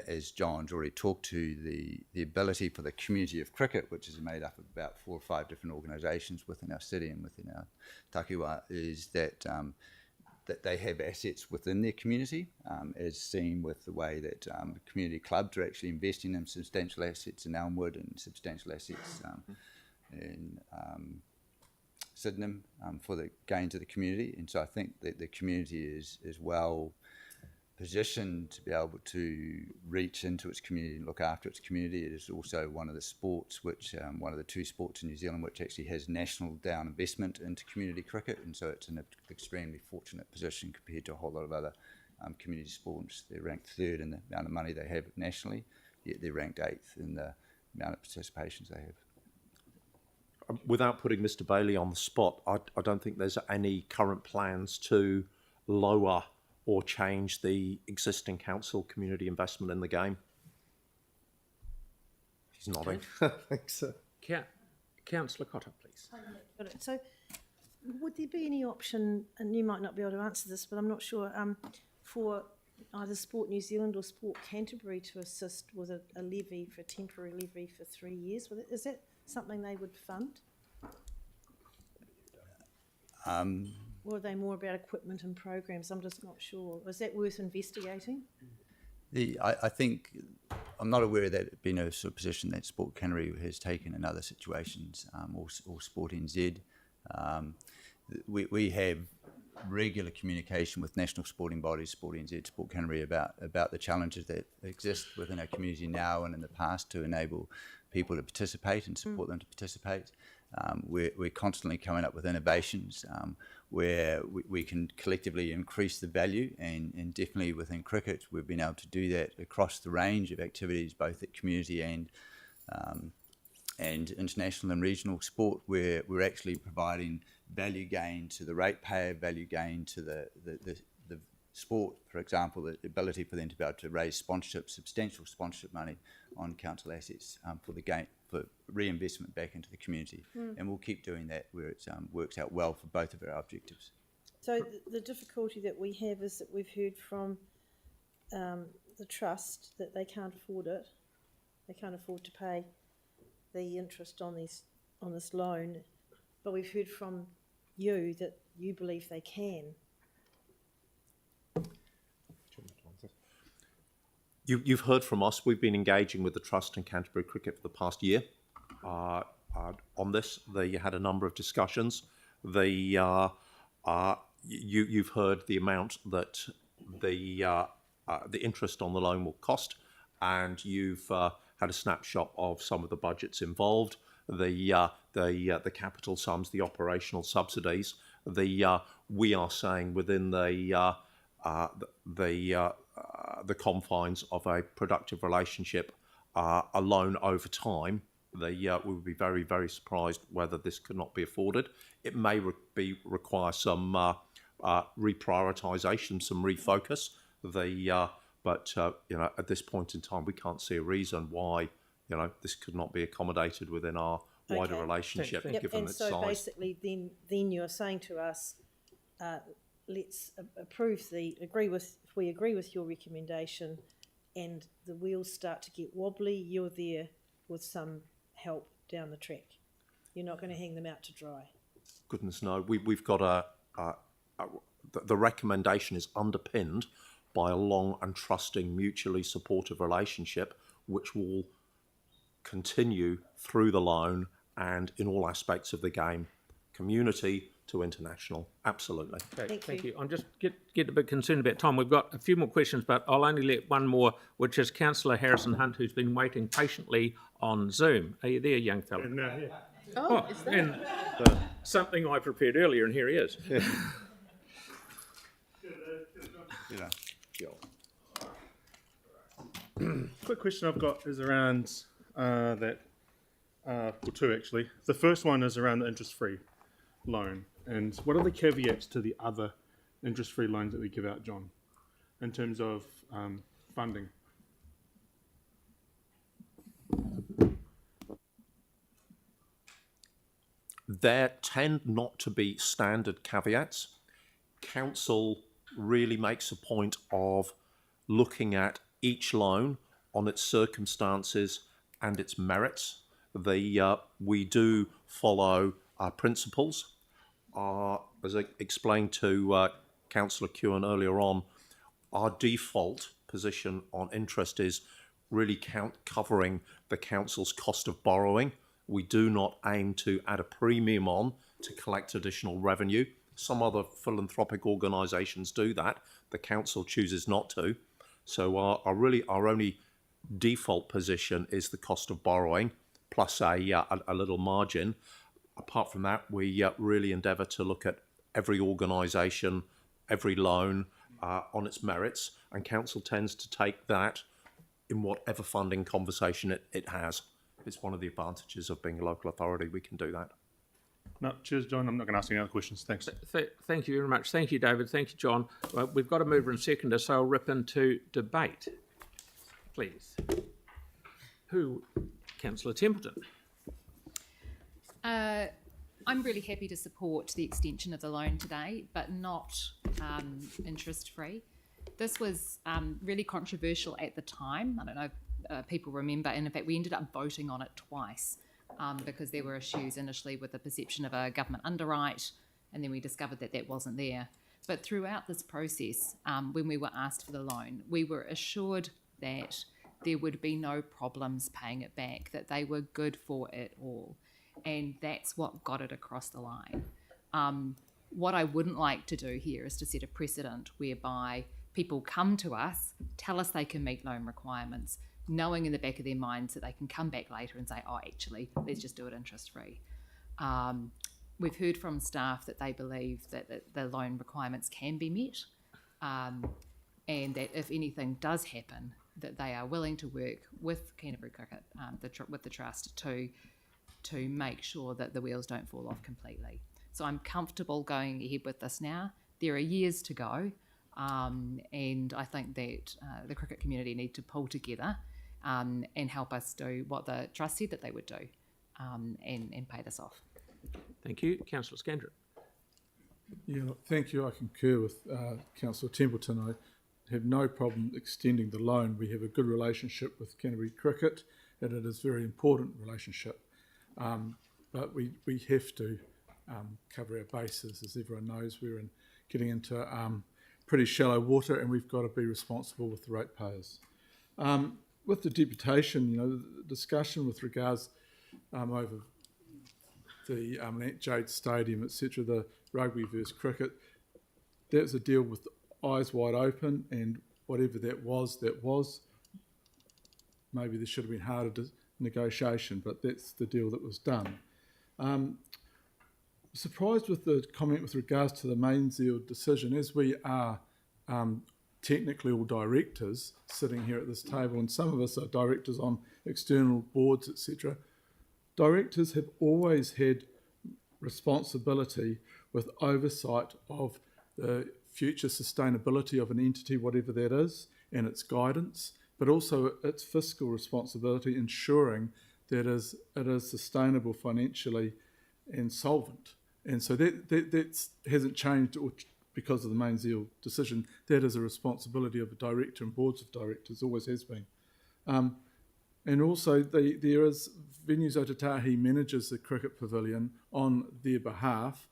As John's already talked to, the ability for the community of cricket, which is made up of about 4 or 5 different organisations within our city and within our takiwa, is that they have assets within their community, as seen with the way that community clubs are actually investing in substantial assets in Elmwood and substantial assets in Sydenham for the gains of the community. And so I think that the community is well positioned to be able to reach into its community and look after its community. It is also one of the sports one of the 2 sports in New Zealand which actually has national down investment into community cricket, and so it's in an extremely fortunate position compared to a whole lot of other community sports. They're ranked 3rd in the amount of money they have nationally, yet they're ranked 8th in the amount of participations they have. Without putting Mr. Bailey on the spot, I don't think there's any current plans to lower or change the existing council community investment in the game. He's nodding. Thanks, sir. Councillor Cotter, please. So, would there be any option, and you might not be able to answer this, but I'm not sure, for either Sport New Zealand or Sport Canterbury to assist with a levy, for a temporary levy for 3 years? Is that something they would fund? Or are they more about equipment and programs? I'm just not sure. Is that worth investigating? I think I'm not aware that it's been a sort of position that Sport Canterbury has taken in other situations, or Sport NZ. We have regular communication with national sporting bodies, Sport NZ, Sport Canterbury, about the challenges that exist within our community now and in the past to enable people to participate and support them to participate. We're constantly coming up with innovations where we can collectively increase the value, and definitely within cricket we've been able to do that across the range of activities, both at community and international and regional sport, where we're actually providing value gain to the ratepayer, value gain to the sport. For example, the ability for them to be able to raise sponsorship, substantial sponsorship money on council assets for the gain, for reinvestment back into the community. And we'll keep doing that where it works out well for both of our objectives. So the difficulty that we have is that we've heard from the trust that they can't afford it. They can't afford to pay the interest on this loan, but we've heard from you that you believe they can. You've heard from us. We've been engaging with the Trust and Canterbury Cricket for the past year on this. They had a number of discussions. You've heard the amount that the interest on the loan will cost, and you've had a snapshot of some of the budgets involved, the capital sums, the operational subsidies. We are saying within the confines of a productive relationship, a loan over time, we would be very, very surprised whether this could not be afforded. It may require some reprioritisation, some refocus. But at this point in time, we can't see a reason why this could not be accommodated within our wider relationship, given its size. And so basically, then you're saying to us, let's if we agree with your recommendation, and the wheels start to get wobbly, you're there with some help down the track. You're not going to hang them out to dry. Goodness no, we've got the recommendation is underpinned by a long and trusting, mutually supportive relationship, which will continue through the loan and in all aspects of the game, community to international. Absolutely. Okay, thank you. I'm just get a bit concerned about time. We've got a few more questions, but I'll only let one more, which is Councillor Harrison Hunt, who's been waiting patiently on Zoom. Are you there, young fella? Oh, is that? And something I prepared earlier, and here he is. Quick question I've got is around two actually. The first one is around the interest-free loan, and what are the caveats to the other interest-free loans that we give out, John, in terms of funding? There tend not to be standard caveats. Council really makes a point of looking at each loan on its circumstances and its merits. We do follow our principles. As I explained to Councillor Kewen earlier on, our default position on interest is really covering the council's cost of borrowing. We do not aim to add a premium on to collect additional revenue. Some other philanthropic organisations do that. The council chooses not to. So our only default position is the cost of borrowing plus a little margin. Apart from that, we really endeavour to look at every organisation, every loan on its merits, and council tends to take that in whatever funding conversation it has. It's one of the advantages of being a local authority. We can do that. No, cheers, John. I'm not going to ask any other questions. Thanks. Thank you very much. Thank you, David. Thank you, John. Well, we've got a mover and seconder, so I'll rip into debate. Please. Who? Councillor Templeton. I'm really happy to support the extension of the loan today, but not interest-free. This was really controversial at the time. I don't know if people remember, and in fact we ended up voting on it twice because there were issues initially with the perception of a government underwrite, and then we discovered that that wasn't there. But throughout this process, when we were asked for the loan, we were assured that there would be no problems paying it back, that they were good for it all. And that's what got it across the line. What I wouldn't like to do here is to set a precedent whereby people come to us, tell us they can meet loan requirements, knowing in the back of their minds that they can come back later and say, oh, actually, let's just do it interest-free. We've heard from staff that they believe that the loan requirements can be met, and that if anything does happen, that they are willing to work with Canterbury Cricket, with the Trust, to make sure that the wheels don't fall off completely. So I'm comfortable going ahead with this now. There are years to go, and I think that the cricket community need to pull together and help us do what the Trust said that they would do, and pay this off. Thank you. Councillor Scandrett. Yeah, look, thank you. I concur with Councillor Templeton. I have no problem extending the loan. We have a good relationship with Canterbury Cricket, and it is a very important relationship. But we have to cover our bases. As everyone knows, we're getting into pretty shallow water, and we've got to be responsible with the ratepayers. With the deputation, the discussion with regards over the Jade Stadium, etc., the rugby versus cricket, that was a deal with eyes wide open, and whatever that was. Maybe there should have been harder negotiation, but that's the deal that was done. Surprised with the comment with regards to the Mainzeal decision, as we are technically all directors sitting here at this table, and some of us are directors on external boards, etc. Directors have always had responsibility with oversight of the future sustainability of an entity, whatever that is, and its guidance, but also its fiscal responsibility, ensuring that it is sustainable financially and solvent. And so that hasn't changed or because of the Main Zeal decision, that is a responsibility of a director and boards of directors, always has been. And also there is Venues Otatahi manages the cricket pavilion on their behalf,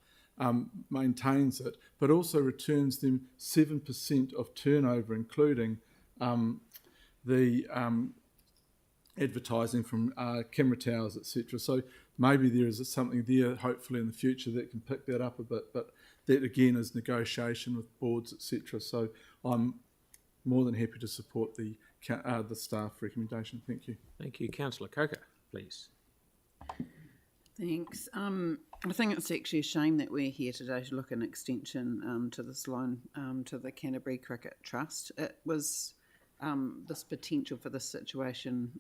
maintains it, but also returns them 7% of turnover, including the advertising from camera towers, etc. So maybe there is something there, hopefully in the future, that can pick that up a bit. But that again is negotiation with boards, etc. So I'm more than happy to support the staff recommendation. Thank you. Thank you. Councillor Coker, please. Thanks. I think it's actually a shame that we're here today to look at an extension to this loan to the Canterbury Cricket Trust. It was this potential for this situation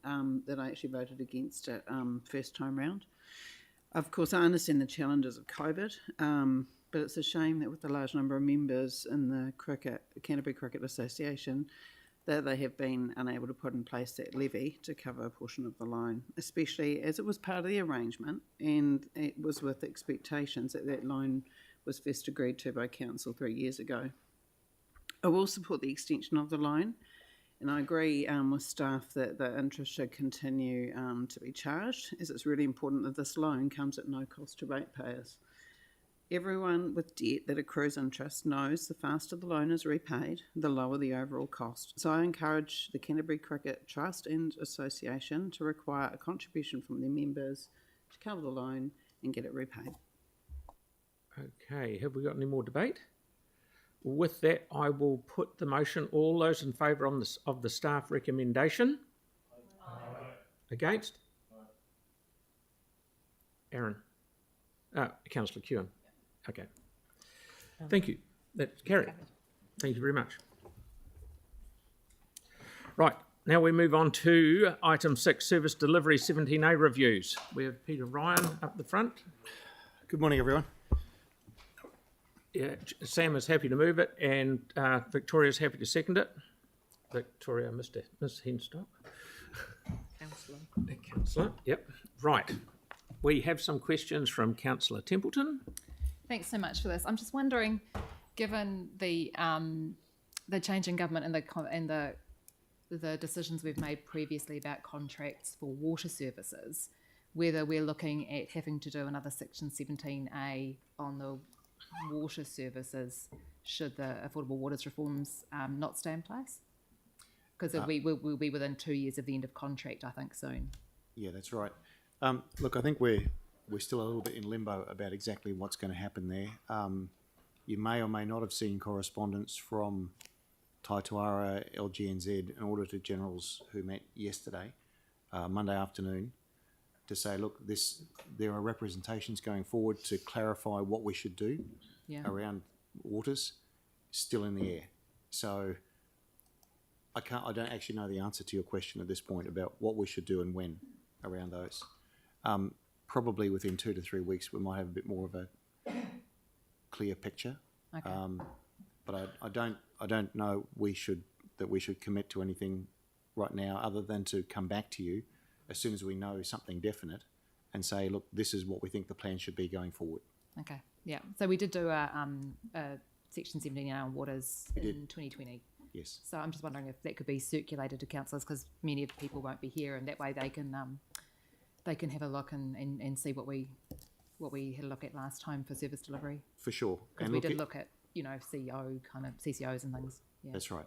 that I actually voted against it first time round. Of course, I understand the challenges of COVID, but it's a shame that with the large number of members in the Canterbury Cricket Association, that they have been unable to put in place that levy to cover a portion of the loan, especially as it was part of the arrangement and it was with expectations that that loan was first agreed to by council 3 years ago. I will support the extension of the loan, and I agree with staff that the interest should continue to be charged, as it's really important that this loan comes at no cost to ratepayers. Everyone with debt that accrues interest knows the faster the loan is repaid, the lower the overall cost. So I encourage the Canterbury Cricket Trust and Association to require a contribution from their members to cover the loan and get it repaid. Okay, have we got any more debate? With that, I will put the motion. All those in favour of the staff recommendation? Aye. Against? Aye. Aaron? Councillor Kewen. Okay. Thank you. That's carried. Thank you very much. Right, now we move on to item 6, Service Delivery 17A reviews. We have Peter Ryan up the front. Good morning, everyone. Yeah, Sam is happy to move it, and Victoria's happy to second it. Victoria, Ms. Henstock. Councillor, yep. Right. We have some questions from Councillor Templeton. Thanks so much for this. I'm just wondering, given the change in government and the decisions we've made previously about contracts for water services, whether we're looking at having to do another Section 17A on the water services should the affordable waters reforms not stay in place? Because we'll be within 2 years of the end of contract, I think, soon. Yeah, that's right. Look, I think we're still a little bit in limbo about exactly what's going to happen there. You may or may not have seen correspondence from Taituara, LGNZ and Auditor Generals who met yesterday, Monday afternoon, to say, look, there are representations going forward to clarify what we should do around waters, still in the air. So I don't actually know the answer to your question at this point about what we should do and when around those. Probably within 2 to 3 weeks, we might have a bit more of a clear picture. Okay. But I don't know we should commit to anything right now, other than to come back to you as soon as we know something definite and say, look, this is what we think the plan should be going forward. Okay. Yeah. So we did do a Section 17 on waters in 2020. Yes. So I'm just wondering if that could be circulated to councillors, because many of the people won't be here, and that way they can have a look and see what we had a look at last time for service delivery. For sure. Because we did look at CEO kind of CCOs and things. Yeah. That's right.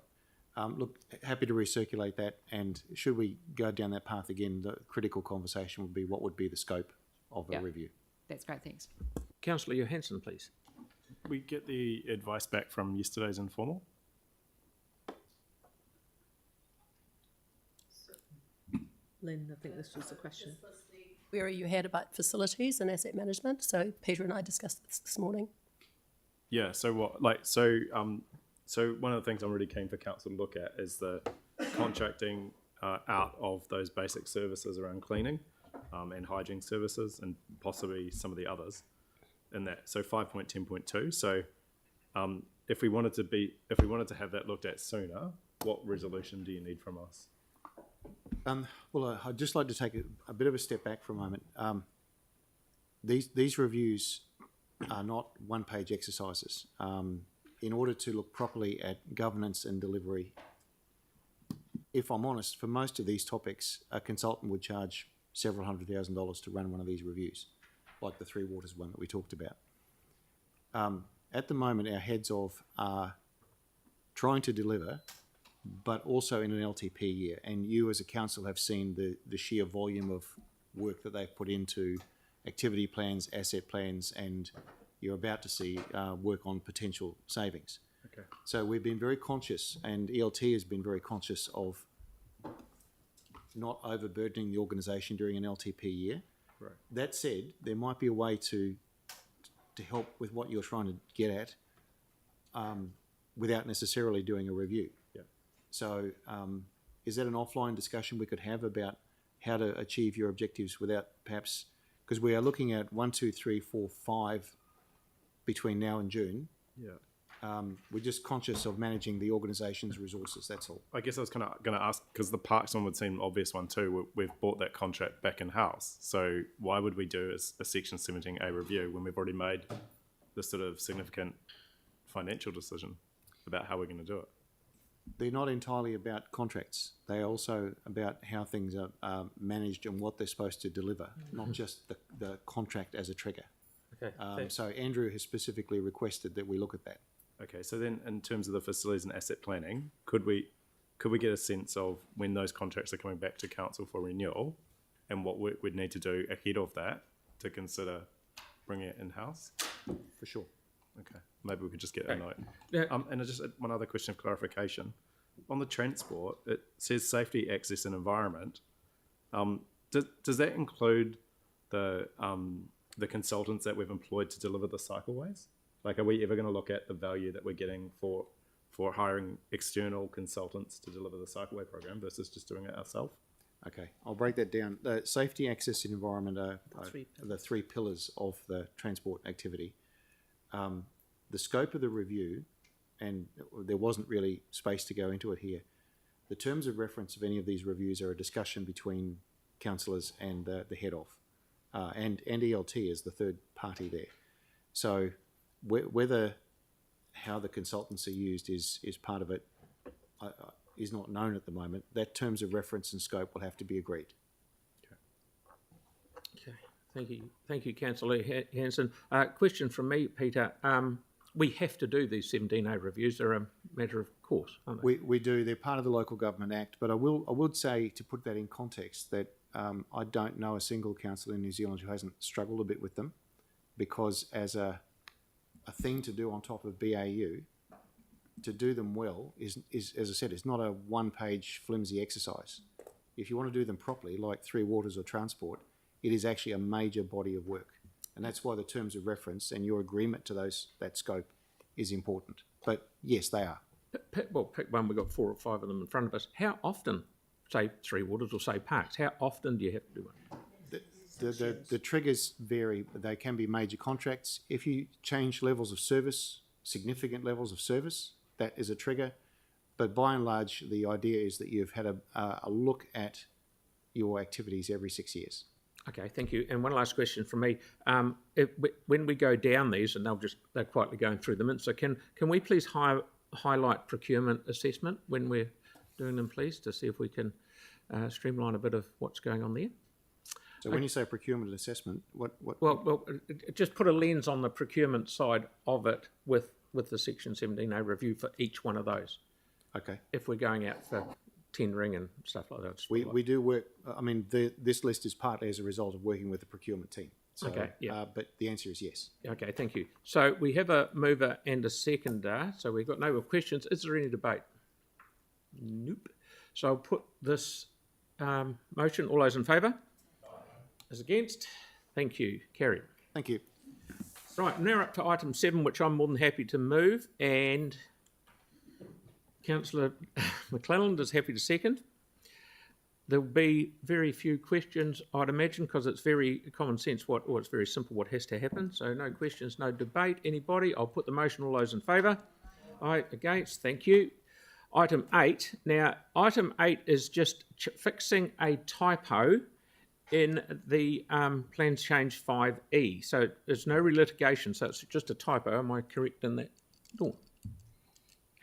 Look, happy to recirculate that, and should we go down that path again, the critical conversation would be what would be the scope of a review. That's great, thanks. Councillor Johansson, please. We get the advice back from yesterday's informal. Lynn, I think this was the question. Query you had about facilities and asset management. So Peter and I discussed this morning. Yeah. So what? So one of the things I'm really keen for council to look at is the contracting out of those basic services around cleaning and hygiene services, and possibly some of the others in that. So 5.10.2. So if we wanted to have that looked at sooner, what resolution do you need from us? Well, I'd just like to take a bit of a step back for a moment. These reviews are not one-page exercises. in order to look properly at governance and delivery, if I'm honest, for most of these topics, a consultant would charge several $100,000 to run one of these reviews, like the Three Waters one that we talked about. At the moment, our heads of are trying to deliver, but also in an LTP year. And you as a council have seen the sheer volume of work that they've put into activity plans, asset plans, and you're about to see work on potential savings. Okay. So we've been very conscious, and ELT has been very conscious of not overburdening the organisation during an LTP year. Right. That said, there might be a way to help with what you're trying to get at without necessarily doing a review. Yeah. So is that an offline discussion we could have about how to achieve your objectives without perhaps, because we are looking at 1, 2, 3, 4, 5 between now and June. Yeah. We're just conscious of managing the organisation's resources, that's all. I guess I was kind of going to ask, because the parks one would seem an obvious one too. We've bought that contract back in-house. So why would we do a Section 17A review when we've already made this sort of significant financial decision about how we're going to do it? They're not entirely about contracts. They're also about how things are managed and what they're supposed to deliver, not just the contract as a trigger. Okay. So Andrew has specifically requested that we look at that. Okay, so then in terms of the facilities and asset planning, could we get a sense of when those contracts are coming back to council for renewal and what work we'd need to do ahead of that to consider bringing it in-house? For sure. Okay, maybe we could just get a note. Yeah. And just one other question of clarification. On the transport, it says safety, access and environment. Does that include the consultants that we've employed to deliver the cycleways? Like, are we ever going to look at the value that we're getting for hiring external consultants to deliver the cycleway program versus just doing it ourselves? Okay, I'll break that down. The safety, access and environment are the three pillars of the transport activity. The scope of the review, and there wasn't really space to go into it here, the terms of reference of any of these reviews are a discussion between councillors and the head of, and ELT is the third party there. So whether how the consultants are used is part of it is not known at the moment. That terms of reference and scope will have to be agreed. Okay. Thank you, Councillor Hanson. Question from me, Peter. We have to do these 17A reviews. They're a matter of course, aren't they? We do. They're part of the Local Government Act. But I would say, to put that in context, that I don't know a single council in New Zealand who hasn't struggled a bit with them, because as a thing to do on top of BAU, to do them well is as I said, it's not a one-page flimsy exercise. If you want to do them properly, like Three Waters or transport, it is actually a major body of work. And that's why the terms of reference and your agreement to that scope is important. But yes, they are. Pick one. We've got 4 or 5 of them in front of us. How often, say Three Waters or say parks, how often do you have to do one? The triggers vary. They can be major contracts. If you change levels of service, significant levels of service, that is a trigger. But by and large, the idea is that you've had a look at your activities every 6 years. Okay, thank you. And one last question from me. When we go down these, and they're quietly going through them, so can we please highlight procurement assessment when we're doing them, please, to see if we can streamline a bit of what's going on there? So when you say procurement assessment, what? Well, just put a lens on the procurement side of it with the Section 17A review for each one of those. Okay. If we're going out for tendering and stuff like that. We do work. I mean, this list is partly as a result of working with the procurement team. So, okay. Yeah. But the answer is yes. Okay. Thank you. So we have a mover and a seconder. So we've got no more questions. Is there any debate? Nope. So I'll put this motion. All those in favour? As against? Thank you. Carried. Thank you. Right, now up to item 7, which I'm more than happy to move, and Councillor McClelland is happy to second. There'll be very few questions, I'd imagine, because it's very common sense it's very simple what has to happen. So no questions, no debate. Anybody? I'll put the motion. All those in favour? Aye. Against? Thank you. Item 8. Now, item 8 is just fixing a typo in the plans change 5E. So there's no relitigation, so it's just a typo. Am I correct in that? Dawn?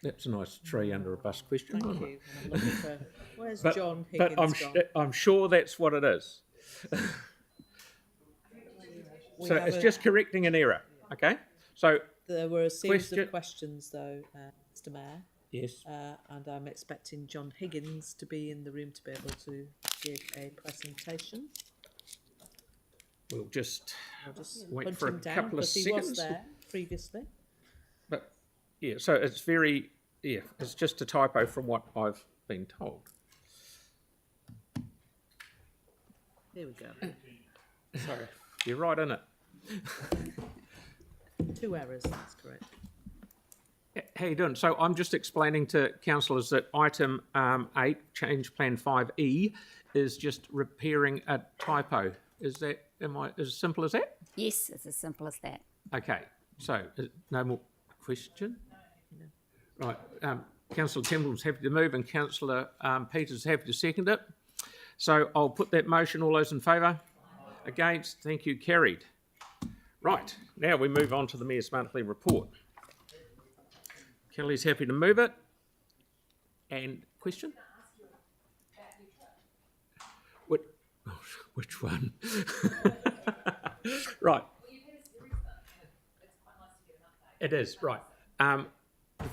That's a nice tree under a bus question. Thank isn't you. it? I'm looking for, where's But, John but Higgins gone? I'm sure that's what it is. We So have it's a- just correcting an error. Okay. So There were a series question- of questions, though, Mr. Mayor. Yes. And I'm expecting John Higgins to be in the room to be able to give a presentation. we'll just I'll just wait hunt for a him down, couple of because he seconds. was there previously. But yeah, so it's very it's just a typo from what I've been told. There we go. So you're right in it. 2 errors, that's correct. How you doing? So I'm just explaining to councillors that item 8, change plan 5E, is just repairing a typo. Is that, am I as simple as that? Yes, it's as simple as that. Okay, so no more question? No. Right, Councillor Temple's happy to move and Councillor Peters happy to second it. So I'll put that motion. All those in favour? Against? Thank you, carried. Right, now we move on to the Mayor's monthly report. Kelly's happy to move it. And question? Which one? Right. It is, right. The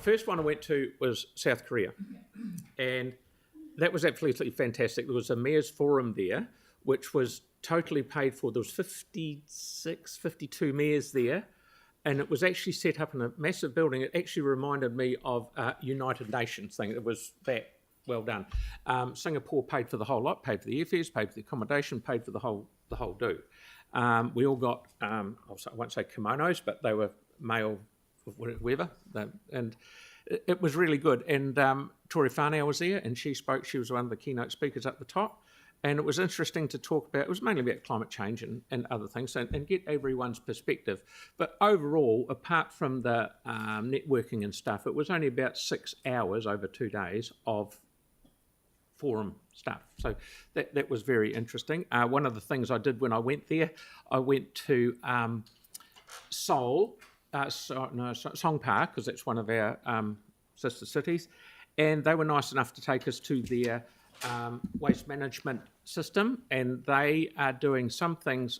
first one I went to was South Korea. And that was absolutely fantastic. There was a mayor's forum there, which was totally paid for. There was 52 mayors there. And it was actually set up in a massive building. It actually reminded me of a United Nations thing. It was that well done. Singapore paid for the whole lot, paid for the airfares, paid for the accommodation, paid for the whole do. We all got, I won't say kimonos, but they were male, whatever. And it was really good. And Tori Whanau was there, and she spoke. She was one of the keynote speakers up the top. And it was interesting to talk about, it was mainly about climate change and other things and get everyone's perspective. But overall, apart from the networking and stuff, it was only about 6 hours over 2 days of forum stuff. So that was very interesting. One of the things I did when I went there, I went to Songpa, because that's one of our sister cities. And they were nice enough to take us to their waste management system, and they are doing some things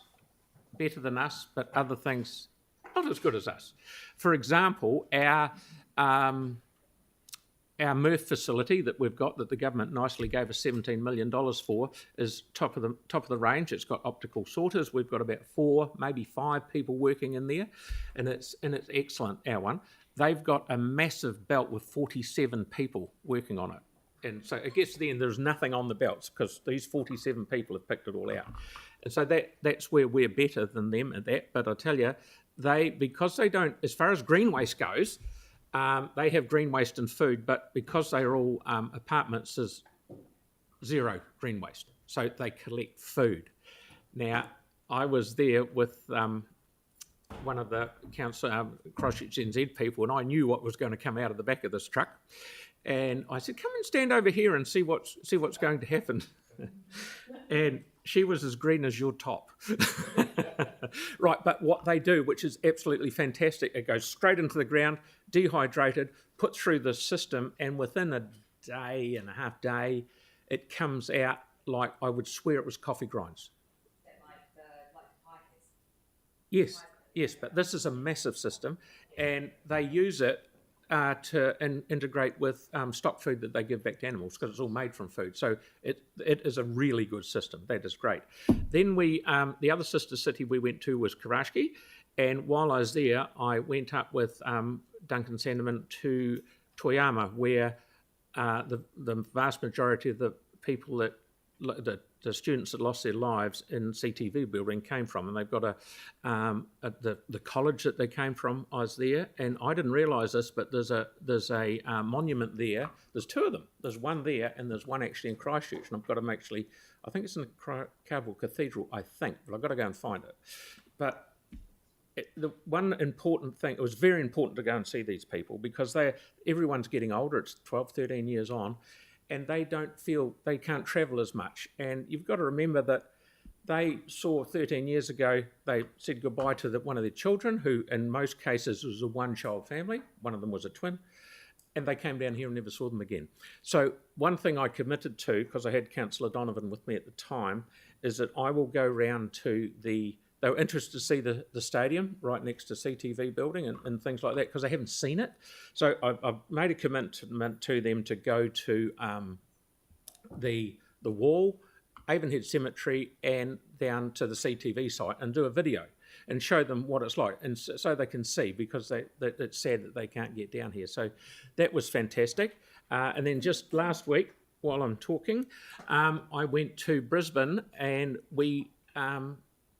better than us, but other things not as good as us. For example, our MRF facility that we've got, that the government nicely gave us $17 million for, is top of the range. It's got optical sorters. We've got about 4, maybe 5 people working in there, and it's excellent. Our one, they've got a massive belt with 47 people working on it. And so it gets to the end, there's nothing on the belts because these 47 people have picked it all out. And so that's where we're better than them at that. But I tell you, because they don't, as far as green waste goes, they have green waste and food, but because they're all apartments, there's 0 green waste. So they collect food. Now, I was there with one of the Christchurch NZ people, and I knew what was going to come out of the back of this truck. And I said, come and stand over here and see what's going to happen. And she was as green as your top. Right, but what they do, which is absolutely fantastic, it goes straight into the ground, dehydrated, put through the system, and within a day and a half, it comes out like, I would swear it was coffee grinds. Yes, but this is a massive system, and they use it to integrate with stock food that they give back to animals, because it's all made from food. So it is a really good system. That is great. Then the other sister city we went to was Karashki, and while I was there, I went up with Duncan Sanderman to Toyama, where the vast majority of the people the students that lost their lives in CTV building came from, and they've got the college that they came from. I was there, and I didn't realise this, but there's a monument there. There's 2 of them. There's one there, and there's one actually in Christchurch, and I've got them actually. I think it's in the Carnival Cathedral, I think, but I've got to go and find it. But the one important thing, it was very important to go and see these people, because everyone's getting older. It's 12, 13 years on. And they don't feel they can't travel as much. And you've got to remember that they saw 13 years ago, they said goodbye to one of their children, who in most cases was a one-child family. One of them was a twin. and they came down here and never saw them again. So one thing I committed to, because I had Councillor Donovan with me at the time, is that I will go round to they were interested to see the stadium right next to CTV building and things like that, because they haven't seen it. So I've made a commitment to them to go to the wall, Avonhead Cemetery, and down to the CTV site and do a video and show them what it's like, and so they can see, because it's sad that they can't get down here. So that was fantastic. And then just last week, while I'm talking, I went to Brisbane, and we,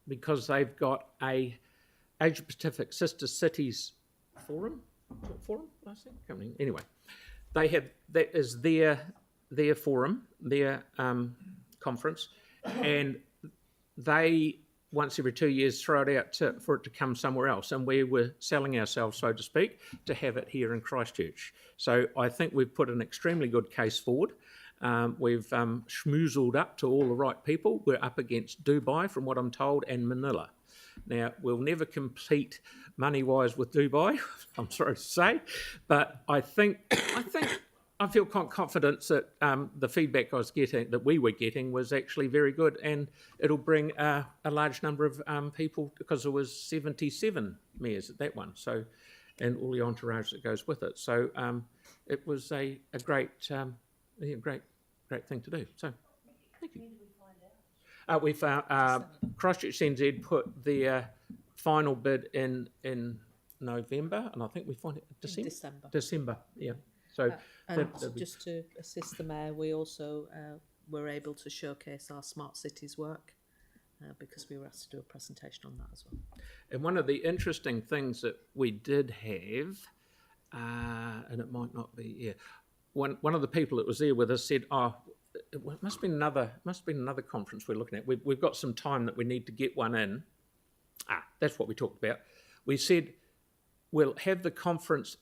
because they've got a Asia Pacific Sister Cities forum, I think. Anyway, they have, that is their forum, their conference, and they once every 2 years throw it out for it to come somewhere else, and we were selling ourselves, so to speak, to have it here in Christchurch. So I think we've put an extremely good case forward. We've schmoozled up to all the right people. We're up against Dubai, from what I'm told, and Manila. Now, we'll never compete money-wise with Dubai, I'm sorry to say, but I feel quite confident that the feedback we were getting was actually very good, and it'll bring a large number of people, because there was 77 mayors at that one, so, and all the entourage that goes with it. So it was a great thing to do. So thank you. We found Christchurch NZ put their final bid in November, and I think we find it December. Yeah. So just to assist the Mayor, we also were able to showcase our Smart Cities work, because we were asked to do a presentation on that as well. And one of the interesting things that we did have, and it might not be, one of the people that was there with us said, it must be another conference we're looking at. We've got some time that we need to get one in. That's what we talked about. We said, we'll have the conference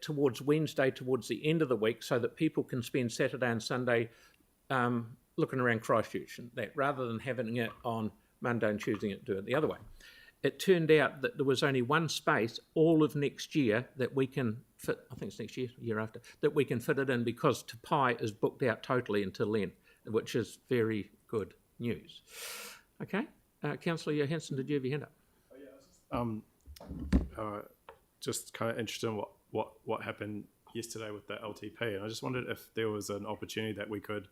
towards Wednesday, towards the end of the week, so that people can spend Saturday and Sunday looking around Christchurch, and that, rather than having it on Monday and Tuesday and do it the other way. It turned out that there was only one space all of next year that we can fit, I think it's next year after, that we can fit it in, because Te Pai is booked out totally until then, which is very good news. Okay, Councillor Johansson, did you have your hand up? Just kind of interested in what happened yesterday with the LTP, and I just wondered if there was an opportunity that we could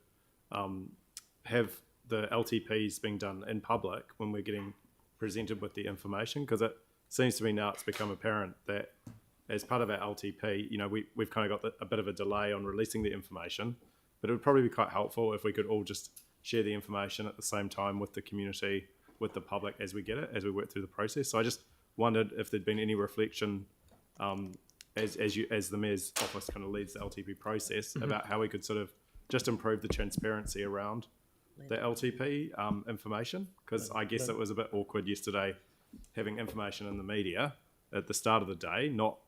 have the LTPs being done in public when we're getting presented with the information, because it seems to me now it's become apparent that as part of our LTP, we've kind of got a bit of a delay on releasing the information, but it would probably be quite helpful if we could all just share the information at the same time with the community, with the public, as we get it, as we work through the process. So I just wondered if there'd been any reflection as the Mayor's office kind of leads the LTP process, about how we could sort of just improve the transparency around the LTP information, because I guess it was a bit awkward yesterday having information in the media at the start of the day, not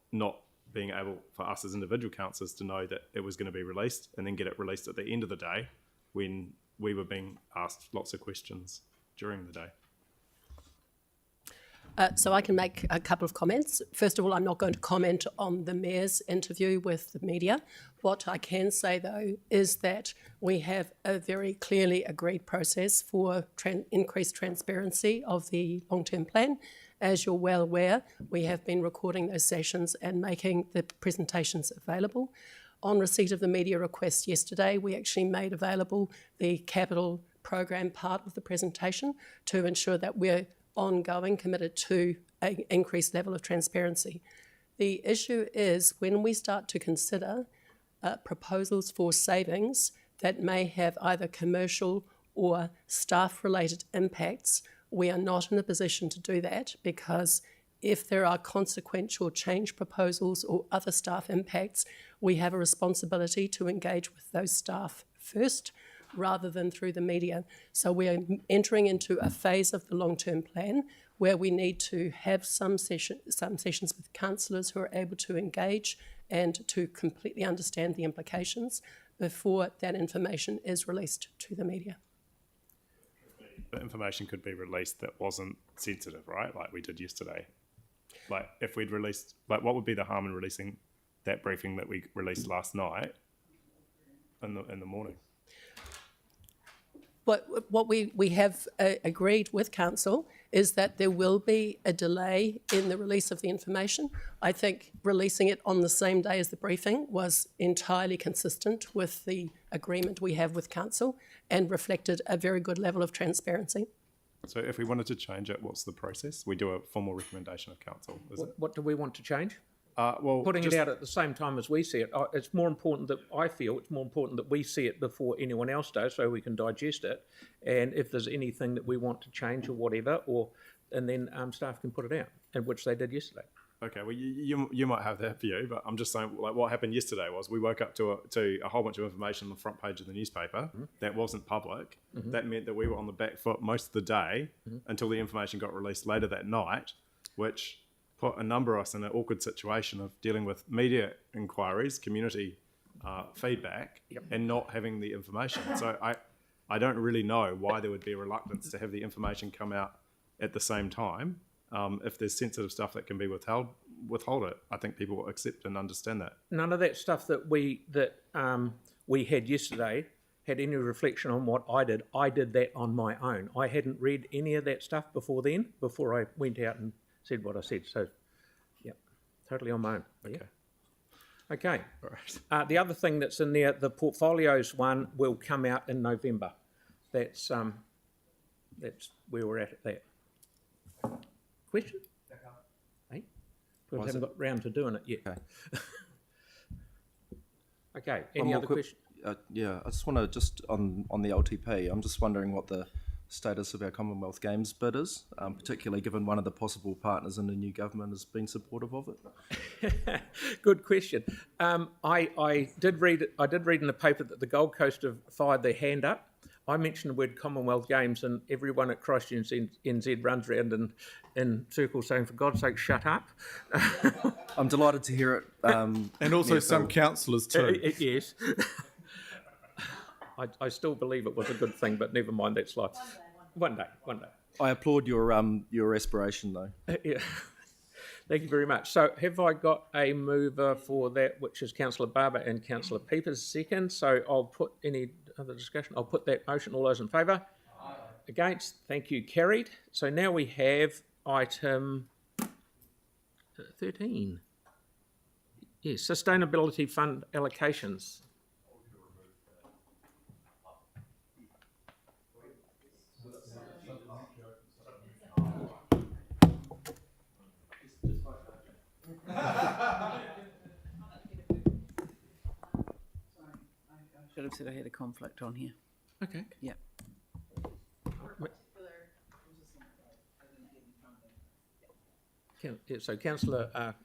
being able for us as individual councillors to know that it was going to be released, and then get it released at the end of the day when we were being asked lots of questions during the day. So I can make a couple of comments. First of all, I'm not going to comment on the Mayor's interview with the media. What I can say, though, is that we have a very clearly agreed process for increased transparency of the long-term plan. As you're well aware, we have been recording those sessions and making the presentations available. On receipt of the media request yesterday, we actually made available the capital program part of the presentation to ensure that we're ongoing committed to an increased level of transparency. The issue is when we start to consider proposals for savings that may have either commercial or staff-related impacts, we are not in a position to do that, because if there are consequential change proposals or other staff impacts, we have a responsibility to engage with those staff first, rather than through the media. So we are entering into a phase of the long-term plan where we need to have some sessions with councillors who are able to engage and to completely understand the implications before that information is released to the media. The information could be released that wasn't sensitive, right? Like we did yesterday. Like if we'd released, like what would be the harm in releasing that briefing that we released last night in the morning. What we have agreed with council is that there will be a delay in the release of the information. I think releasing it on the same day as the briefing was entirely consistent with the agreement we have with council and reflected a very good level of transparency. So if we wanted to change it, what's the process? We do a formal recommendation of council, is it? What do we want to change? Well, Putting it out at the same time as we see it. It's more important that I feel it's more important that we see it before anyone else does, so we can digest it. And if there's anything that we want to change or whatever, and then staff can put it out, and which they did yesterday. Okay, well, you might have that view, but I'm just saying, like, what happened yesterday was we woke up to a whole bunch of information on the front page of the newspaper that wasn't public. That meant that we were on the back foot most of the day until the information got released later that night, which put a number of us in an awkward situation of dealing with media inquiries, community feedback, and not having the information. So I don't really know why there would be a reluctance to have the information come out at the same time. If there's sensitive stuff that can be withhold it. I think people will accept and understand that. None of that stuff that we had yesterday had any reflection on what I did. I did that on my own. I hadn't read any of that stuff before I went out and said what I said. So, yeah, totally on my own. Okay. Yeah. Okay. All right. The other thing that's in there, the portfolios one will come out in November. That's where we're at that. Question? Hey? We haven't got round to doing it yet. Okay. Okay. Any other questions? Yeah, I just want to on the LTP. I'm just wondering what the status of our Commonwealth Games bid is, particularly given one of the possible partners in the new government has been supportive of it. Good question. I did read in the paper that the Gold Coast have fired their hand up. I mentioned the word Commonwealth Games, and everyone at Christchurch NZ runs around in circles saying, "For God's sake, shut up." I'm delighted to hear it. And also some councillors too. Yes. I still believe it was a good thing, but never mind, that's life. One day. I applaud your aspiration, though. Yeah. Thank you very much. So have I got a mover for that, which is Councillor Barber and Councillor Peters second? So I'll put any other discussion. I'll put that motion. All those in favour? Aye. Against? Thank you. Carried. So now we have item 13. Yes, Sustainability Fund allocations. Should have said I had a conflict on here. Okay. Yeah. So Councillor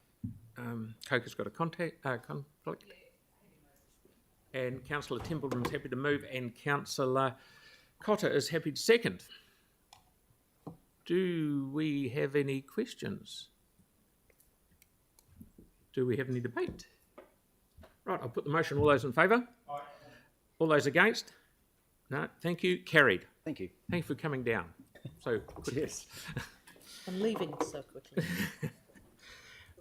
Coker's got a conflict, and Councillor Templeton's happy to move, and Councillor Cotter is happy to second. Do we have any questions? Do we have any debate? Right, I'll put the motion. All those in favour? Aye. All those against? No, thank you. Carried. Thank you. Thank you for coming down so quickly. Yes. I'm leaving so quickly.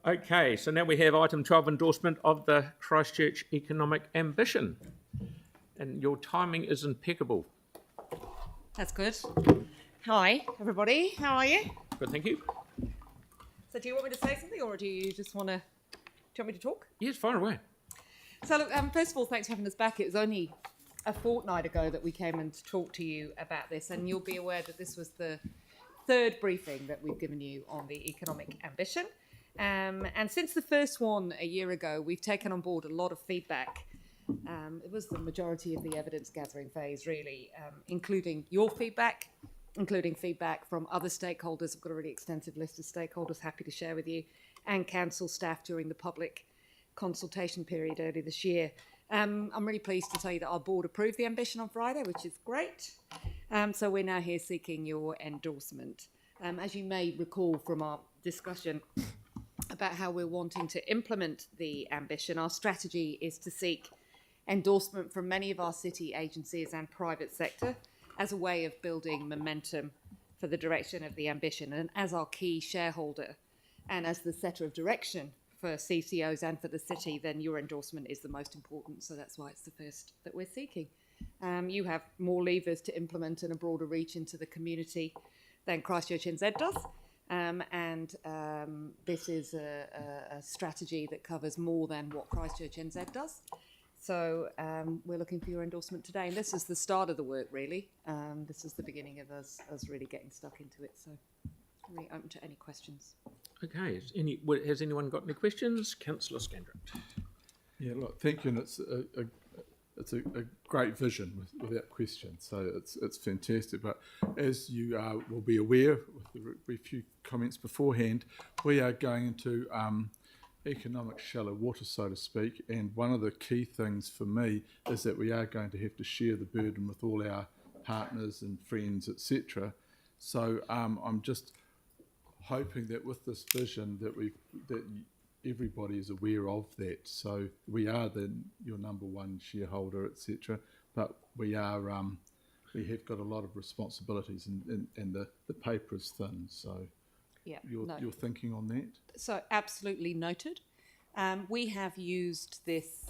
Okay, so now we have item 12, endorsement of the Christchurch economic ambition. And your timing is impeccable. That's good. Hi, everybody. How are you? Good, thank you. So do you want me to say something, or do you just want to... Do you want me to talk? Yes, fire away. So look, first of all, thanks for having us back. It was only a fortnight ago that we came in to talk to you about this, and you'll be aware that this was the third briefing that we've given you on the economic ambition. And since the first one a year ago, we've taken on board a lot of feedback. It was the majority of the evidence gathering phase, really, including your feedback, including feedback from other stakeholders. I've got a really extensive list of stakeholders happy to share with you, and council staff during the public consultation period earlier this year. I'm really pleased to tell you that our board approved the ambition on Friday, which is great. So we're now here seeking your endorsement. As you may recall from our discussion about how we're wanting to implement the ambition, our strategy is to seek endorsement from many of our city agencies and private sector as a way of building momentum for the direction of the ambition. And as our key shareholder and as the setter of direction for CCOs and for the city, then your endorsement is the most important. So that's why it's the first that we're seeking. You have more levers to implement and a broader reach into the community than Christchurch NZ does. This is a strategy that covers more than what Christchurch NZ does. So we're looking for your endorsement today. And this is the start of the work, really. This is the beginning of us really getting stuck into it. So I'm really open to any questions. Okay, has anyone got any questions? Councillor Scandrett. Yeah, look, thank you, and it's a great vision without question. So it's fantastic. But as you will be aware, with a few comments beforehand, we are going into economic shallow water, so to speak. And one of the key things for me is that we are going to have to share the burden with all our partners and friends, etc. So I'm just hoping that with this vision that everybody is aware of that. So we are your number one shareholder, etc. But we are we have got a lot of responsibilities, and the paper is thin. So Yeah, your thinking on that? So absolutely noted. We have used this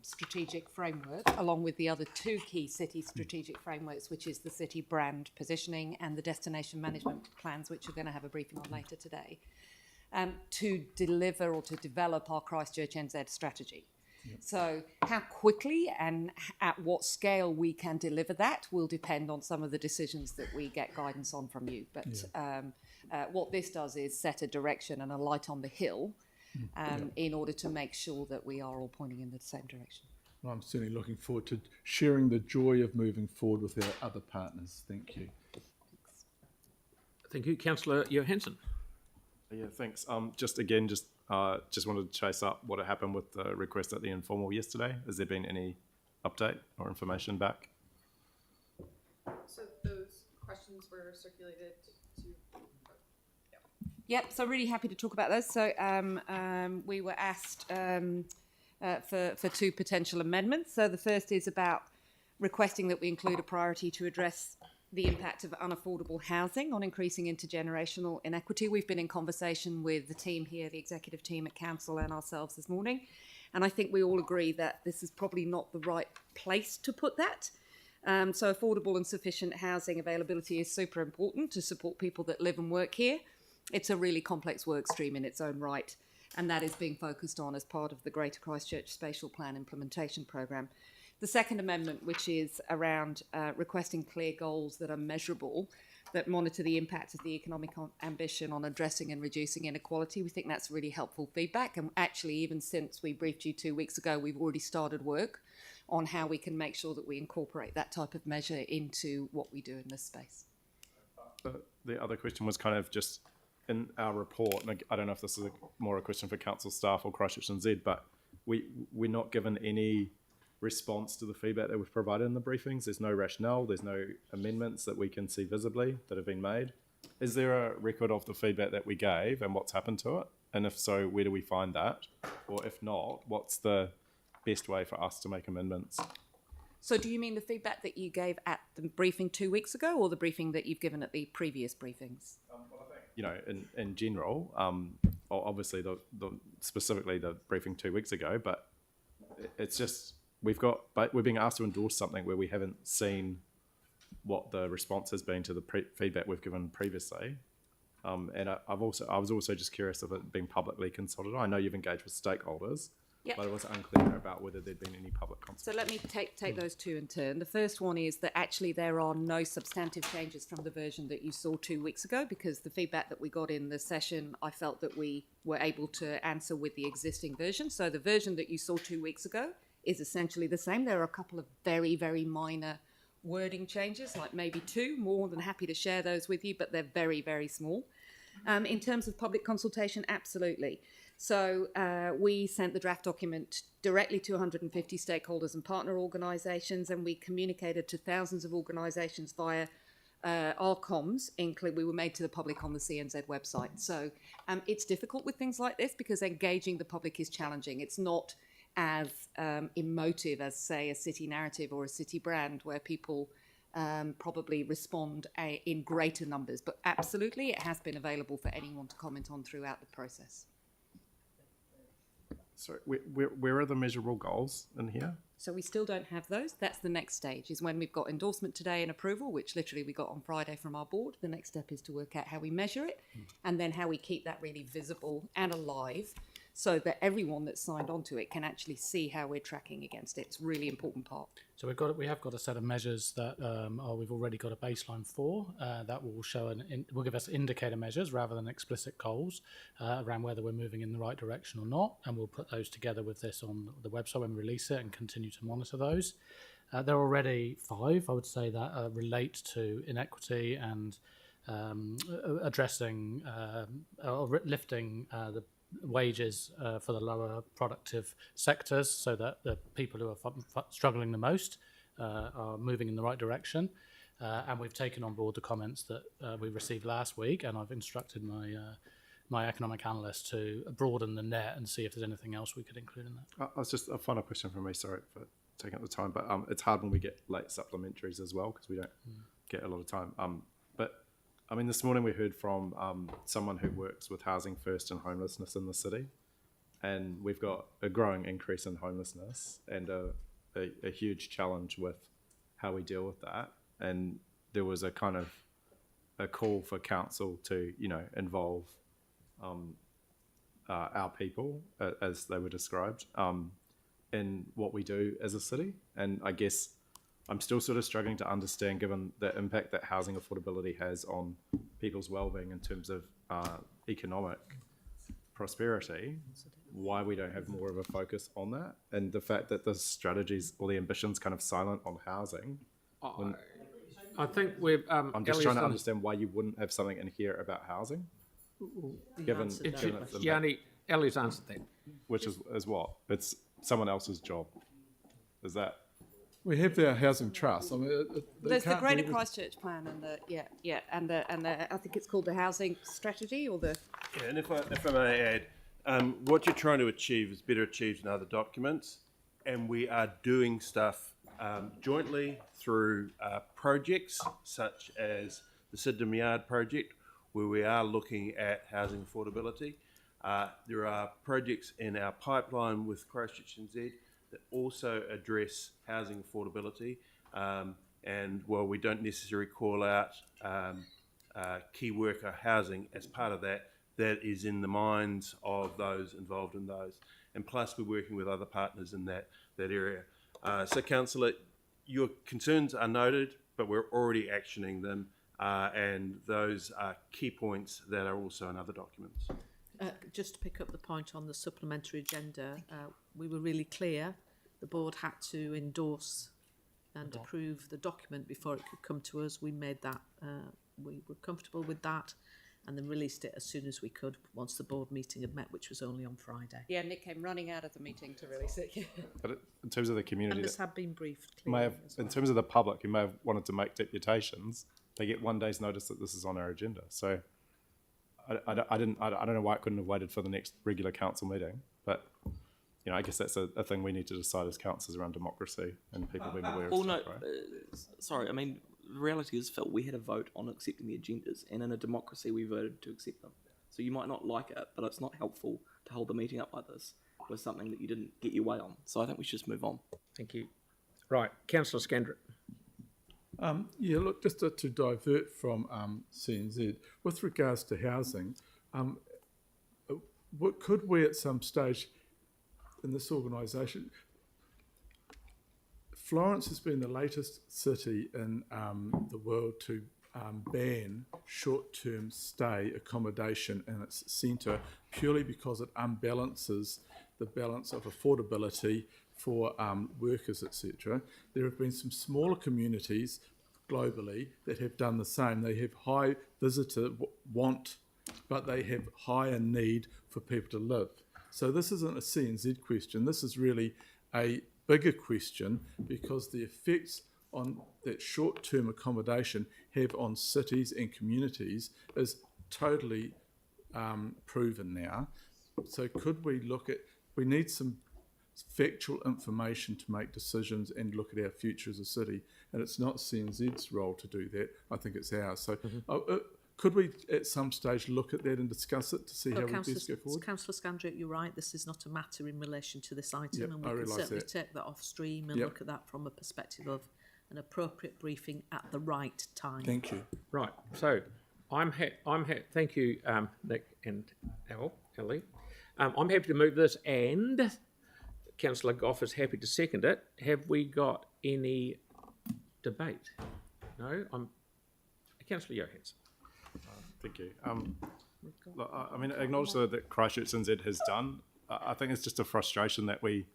strategic framework along with the other two key city strategic frameworks, which is the city brand positioning and the destination management plans, which we're going to have a briefing on later today, to deliver or to develop our Christchurch NZ strategy. Yep. So how quickly and at what scale we can deliver that will depend on some of the decisions that we get guidance on from you. But what this does is set a direction and a light on the hill in order to make sure that we are all pointing in the same direction. Well, I'm certainly looking forward to sharing the joy of moving forward with our other partners. Thank you. Thanks. Thank you. Councillor Johansson. Yeah, thanks. Just wanted to chase up what had happened with the request at the informal yesterday. Has there been any update or information back? So those questions were circulated to... Yep, so really happy to talk about those. So we were asked for two potential amendments. So the first is about requesting that we include a priority to address the impact of unaffordable housing on increasing intergenerational inequity. We've been in conversation with the team here, the executive team at council and ourselves this morning, and I think we all agree that this is probably not the right place to put that. So affordable and sufficient housing availability is super important to support people that live and work here. It's a really complex work stream in its own right, and that is being focused on as part of the Greater Christchurch Spatial Plan Implementation Programme. The second amendment, which is around requesting clear goals that are measurable, that monitor the impact of the economic ambition on addressing and reducing inequality. We think that's really helpful feedback. And actually, even since we briefed you 2 weeks ago, we've already started work on how we can make sure that we incorporate that type of measure into what we do in this space. The other question was kind of just in our report, and I don't know if this is more a question for council staff or Christchurch NZ, but we're not given any response to the feedback that we've provided in the briefings. There's no rationale, there's no amendments that we can see visibly that have been made. Is there a record of the feedback that we gave and what's happened to it? And if so, where do we find that? Or if not, what's the best way for us to make amendments? So do you mean the feedback that you gave at the briefing 2 weeks ago, or the briefing that you've given at the previous briefings? You know, in general, obviously specifically the briefing 2 weeks ago, but it's just we're being asked to endorse something where we haven't seen what the response has been to the feedback we've given previously. And I was also just curious of it being publicly consulted. I know you've engaged with stakeholders, yep, but I was unclear about whether there'd been any public consultation. So let me take those two in turn. The first one is that actually there are no substantive changes from the version that you saw 2 weeks ago, because the feedback that we got in the session, I felt that we were able to answer with the existing version. So the version that you saw 2 weeks ago is essentially the same. There are a couple of very, very minor wording changes, like maybe two. More than happy to share those with you, but they're very, very small. In terms of public consultation, absolutely. So we sent the draft document directly to 150 stakeholders and partner organisations, and we communicated to thousands of organisations via our comms. We were made to the public on the CNZ website. So it's difficult with things like this because engaging the public is challenging. It's not as emotive as, say, a city narrative or a city brand, where people probably respond in greater numbers. But absolutely, it has been available for anyone to comment on throughout the process. Sorry, where are the measurable goals in here? So we still don't have those. That's the next stage, is when we've got endorsement today and approval, which literally we got on Friday from our board. The next step is to work out how we measure it and then how we keep that really visible and alive so that everyone that's signed on to it can actually see how we're tracking against it. It's a really important part. So we have got a set of measures that we've already got a baseline for that will show will give us indicator measures rather than explicit goals around whether we're moving in the right direction or not, and we'll put those together with this on the website when we release it and continue to monitor those. There are already 5, I would say, that relate to inequity and addressing or lifting the wages for the lower productive sectors so that the people who are struggling the most are moving in the right direction. And we've taken on board the comments that we received last week, and I've instructed my economic analyst to broaden the net and see if there's anything else we could include in that. It's just a final question from me, sorry for taking up the time, but it's hard when we get late supplementaries as well because we don't get a lot of time. But I mean, this morning we heard from someone who works with Housing First and homelessness in the city, and we've got a growing increase in homelessness and a huge challenge with how we deal with that. And there was a kind of a call for council to, involve our people, as they were described, in what we do as a city. And I guess I'm still sort of struggling to understand, given the impact that housing affordability has on people's well-being in terms of economic prosperity, why we don't have more of a focus on that, and the fact that the strategies or the ambition's kind of silent on housing. I think we've. I'm just trying to understand why you wouldn't have something in here about housing, given Ellie's answered that. Which is what? It's someone else's job. Is that? We have our housing trust. I mean, there's the Greater Christchurch plan and the I think it's called the housing strategy or the. Yeah, and if I may add, what you're trying to achieve is better achieved in other documents, and we are doing stuff jointly through projects such as the Sydenham Yard project, where we are looking at housing affordability. There are projects in our pipeline with Christchurch NZ that also address housing affordability, and while we don't necessarily call out key worker housing as part of that, that is in the minds of those involved in those. And plus we're working with other partners in that area. So Councillor, your concerns are noted, but we're already actioning them, and those are key points that are also in other documents. Just to pick up the point on the supplementary agenda, we were really clear. The board had to endorse and approve the document before it could come to us. We made that, we were comfortable with that, and then released it as soon as we could once the board meeting had met, which was only on Friday. Yeah, Nick came running out of the meeting to release it. But in terms of the community, And this had been briefed may clearly have, as well. in terms of the public who may have wanted to make deputations, they get 1 day's notice that this is on our agenda. So I don't know why it couldn't have waited for the next regular council meeting, but I guess that's a thing we need to decide as councillors around democracy and people being aware of stuff, right? Sorry, I mean, the reality is, Phil, we had a vote on accepting the agendas, and in a democracy we voted to accept them. So you might not like it, but it's not helpful to hold the meeting up like this with something that you didn't get your way on. So I think we should just move on. Thank you. Right, Councillor Scandrett. Yeah, look, just to divert from CNZ, with regards to housing, could we at some stage in this organisation, Florence has been the latest city in the world to ban short-term stay accommodation in its centre purely because it unbalances the balance of affordability for workers, etc. There have been some smaller communities globally that have done the same. They have high visitor want, but they have higher need for people to live. So this isn't a CNZ question. This is really a bigger question because the effects on that short-term accommodation have on cities and communities is totally proven now. So could we look at, we need some factual information to make decisions and look at our future as a city, and it's not CNZ's role to do that. I think it's ours. So Could we at some stage look at that and discuss it to see how we best go forward? Councillor Scandrick, you're right. This is not a matter in relation to this item, Yep, and I we can realise certainly that. take that off stream and Yep. look at that from a perspective of an appropriate briefing at the right time. Thank you. Right. So thank you, Nick and Ellie. I'm happy to move this, and Councillor Goff is happy to second it. Have we got any debate? No. Councillor Johansen. Thank you. Look, I mean, acknowledge that Christchurch NZ has done. I think it's just a frustration that we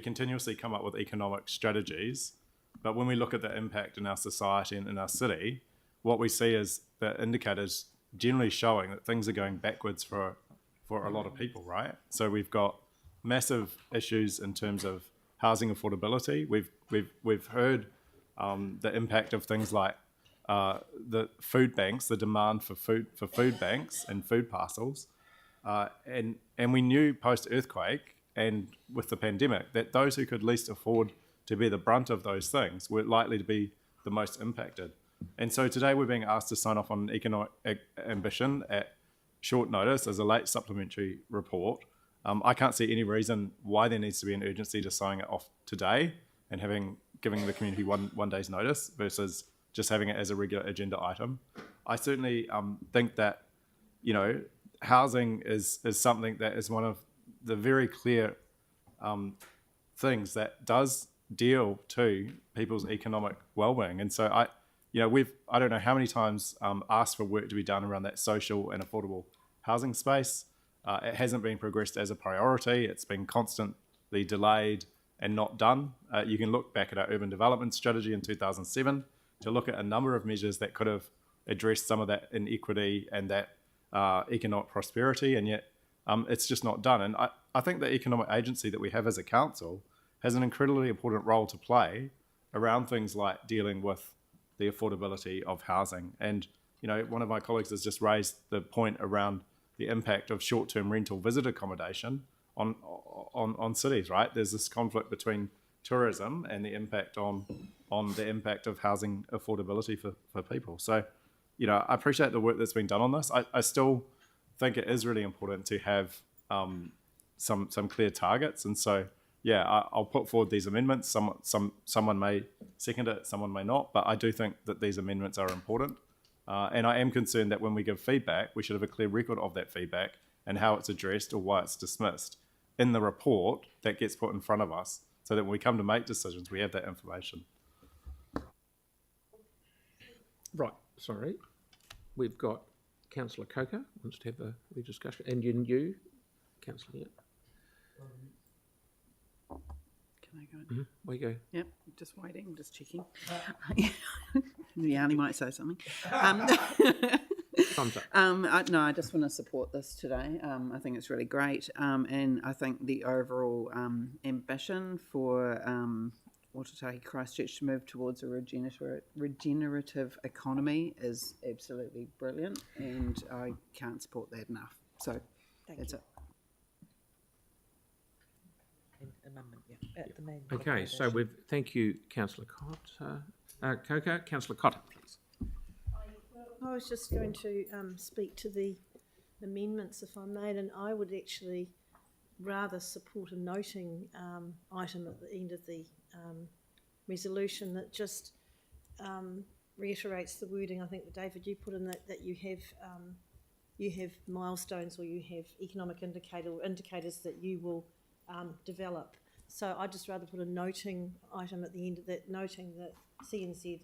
continuously come up with economic strategies, but when we look at the impact in our society and in our city, what we see is the indicators generally showing that things are going backwards for a lot of people, right? So we've got massive issues in terms of housing affordability. We've heard the impact of things like the food banks, the demand for food banks and food parcels, and we knew post earthquake and with the pandemic that those who could least afford to bear the brunt of those things were likely to be the most impacted. And so today we're being asked to sign off on an economic ambition at short notice as a late supplementary report. I can't see any reason why there needs to be an urgency to signing it off today and giving the community one day's notice versus just having it as a regular agenda item. I certainly think that, you know, housing is something that is one of the very clear things that does deal to people's economic well-being. And so I don't know how many times asked for work to be done around that social and affordable housing space. It hasn't been progressed as a priority. It's been constantly delayed and not done. You can look back at our urban development strategy in 2007 to look at a number of measures that could have addressed some of that inequity and that economic prosperity, and yet it's just not done. And I think the economic agency that we have as a council has an incredibly important role to play around things like dealing with the affordability of housing. And, you know, one of my colleagues has just raised the point around the impact of short-term rental visit accommodation on cities, right? There's this conflict between tourism and the impact on the impact of housing affordability for people. So, you know, I appreciate the work that's been done on this. I still think it is really important to have some clear targets. And so, yeah, I'll put forward these amendments. Someone may second it, someone may not, but I do think that these amendments are important. And I am concerned that when we give feedback, we should have a clear record of that feedback and how it's addressed or why it's dismissed in the report that gets put in front of us, so that when we come to make decisions, we have that information. Right. Sorry. We've got Councillor Coker wants to have a wee discussion, and you, Councillor. Yeah. Can I go? Mm-hmm. Where you go? Yep, just waiting, just checking. Yanni might say something. Thumbs up. I just want to support this today. I think it's really great, and I think the overall ambition for Watataki Christchurch to move towards a regenerative economy is absolutely brilliant, and I can't support that enough. So that's it. Amendment, yeah. At the main Okay, so thank you, Councillor Coker. Councillor Cotter, please. I was just going to speak to the amendments, if I may, and I would actually rather support a noting item at the end of the resolution that just reiterates the wording. I think, David, you put in that you have milestones, or you have economic indicators that you will develop. So I'd just rather put a noting item at the end of that, noting that CNZ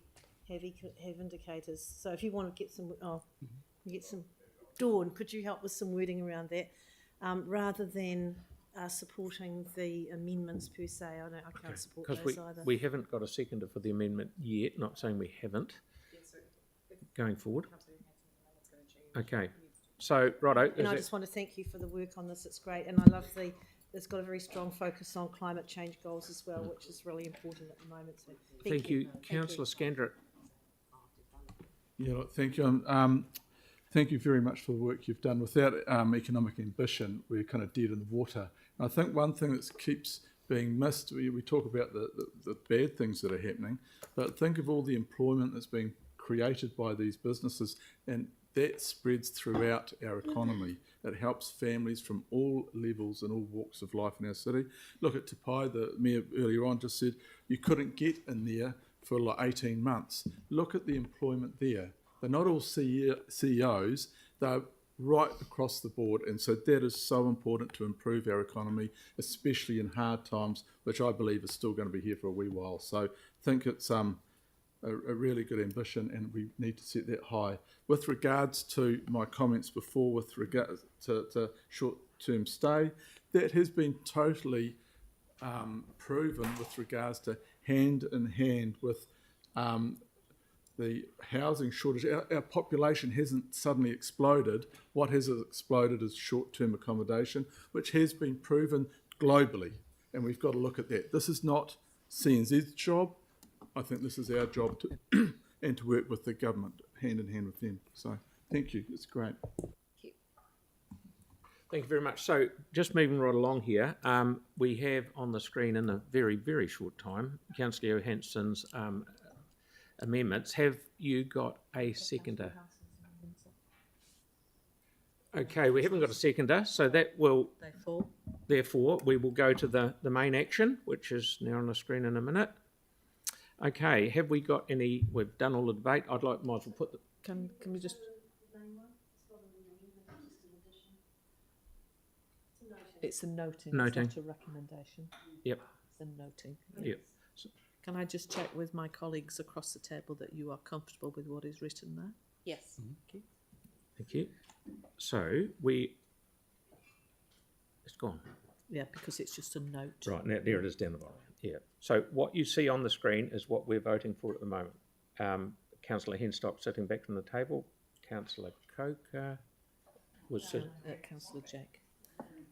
have indicators. So if you want to get some, Dawn, could you help with some wording around that, rather than supporting the amendments per se? I can't support those either. We haven't got a seconder for the amendment yet. Not saying we haven't. Going forward. Okay. So righto. And I just want to thank you for the work on this. It's great, and I love it's got a very strong focus on climate change goals as well, which is really important at the moment. So thank you. Councillor Scandrick. Yeah, look, thank you. Thank you very much for the work you've done. Without economic ambition, we're kind of dead in the water. And I think one thing that keeps being missed, we talk about the bad things that are happening, but think of all the employment that's being created by these businesses, and that spreads throughout our economy. It helps families from all levels and all walks of life in our city. Look at Te Pai, the Mayor earlier on just said you couldn't get in there for like 18 months. Look at the employment there. They're not all CEOs, they're right across the board, and so that is so important to improve our economy, especially in hard times, which I believe is still going to be here for a wee while. So I think it's a really good ambition, and we need to set that high. With regards to my comments before with regards to short-term stay, that has been totally proven with regards to hand in hand with the housing shortage. Our population hasn't suddenly exploded. What has exploded is short-term accommodation, which has been proven globally, and we've got to look at that. This is not CNZ's job. I think this is our job to and to work with the government, hand in hand with them. So thank you, it's great. Thank you very much. So just moving right along here, we have on the screen in a very, very short time, Councillor Johansson's amendments. Have you got a seconder? Okay, we haven't got a seconder, so that will, therefore, we will go to the main action, which is now on the screen in a minute. Okay, have we got any, we've done all the debate, might as well put the... Can we just... It's a noting, Noting. it's not a recommendation. Yep. It's a noting. Yep. Can I just check with my colleagues across the table that you are comfortable with what is written there? Yes. Thank you. Thank you. So it's gone. Yeah, because it's just a note. Right, now there it is down the bottom. Yeah. So what you see on the screen is what we're voting for at the moment. Councillor Henstock sitting back from the table. Councillor Coker was sitting... Councillor Jack.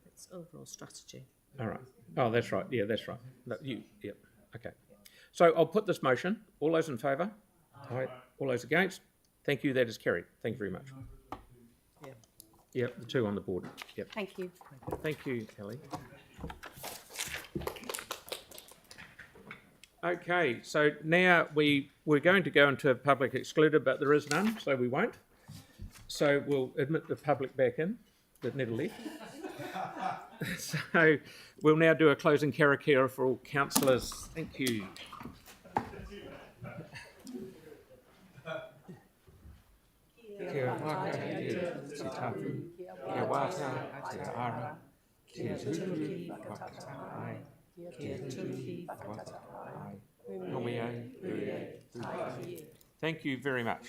It's overall strategy. All right. Oh, that's right. Yeah, that's right. No, yep. Okay. So I'll put this motion. All those in favour? Aye. All those against? Thank you. That is carried. Thank you very much. Yeah. Yep, the two on the board. Yep. Thank you. Thank you, Ellie. Okay, so now we're going to go into a public excluded, but there is none, so we won't. So we'll admit the public back in that never left. So we'll now do a closing karakia for all councillors. Thank you. Kia waka te tapu, kia waka te ara, kia tuki whakataai, kia tuki whakataai, nomeai, ue. Thank you very much.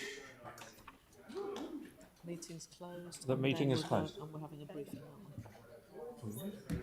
Meeting's closed. The meeting is closed. And we're having a briefing, aren't we?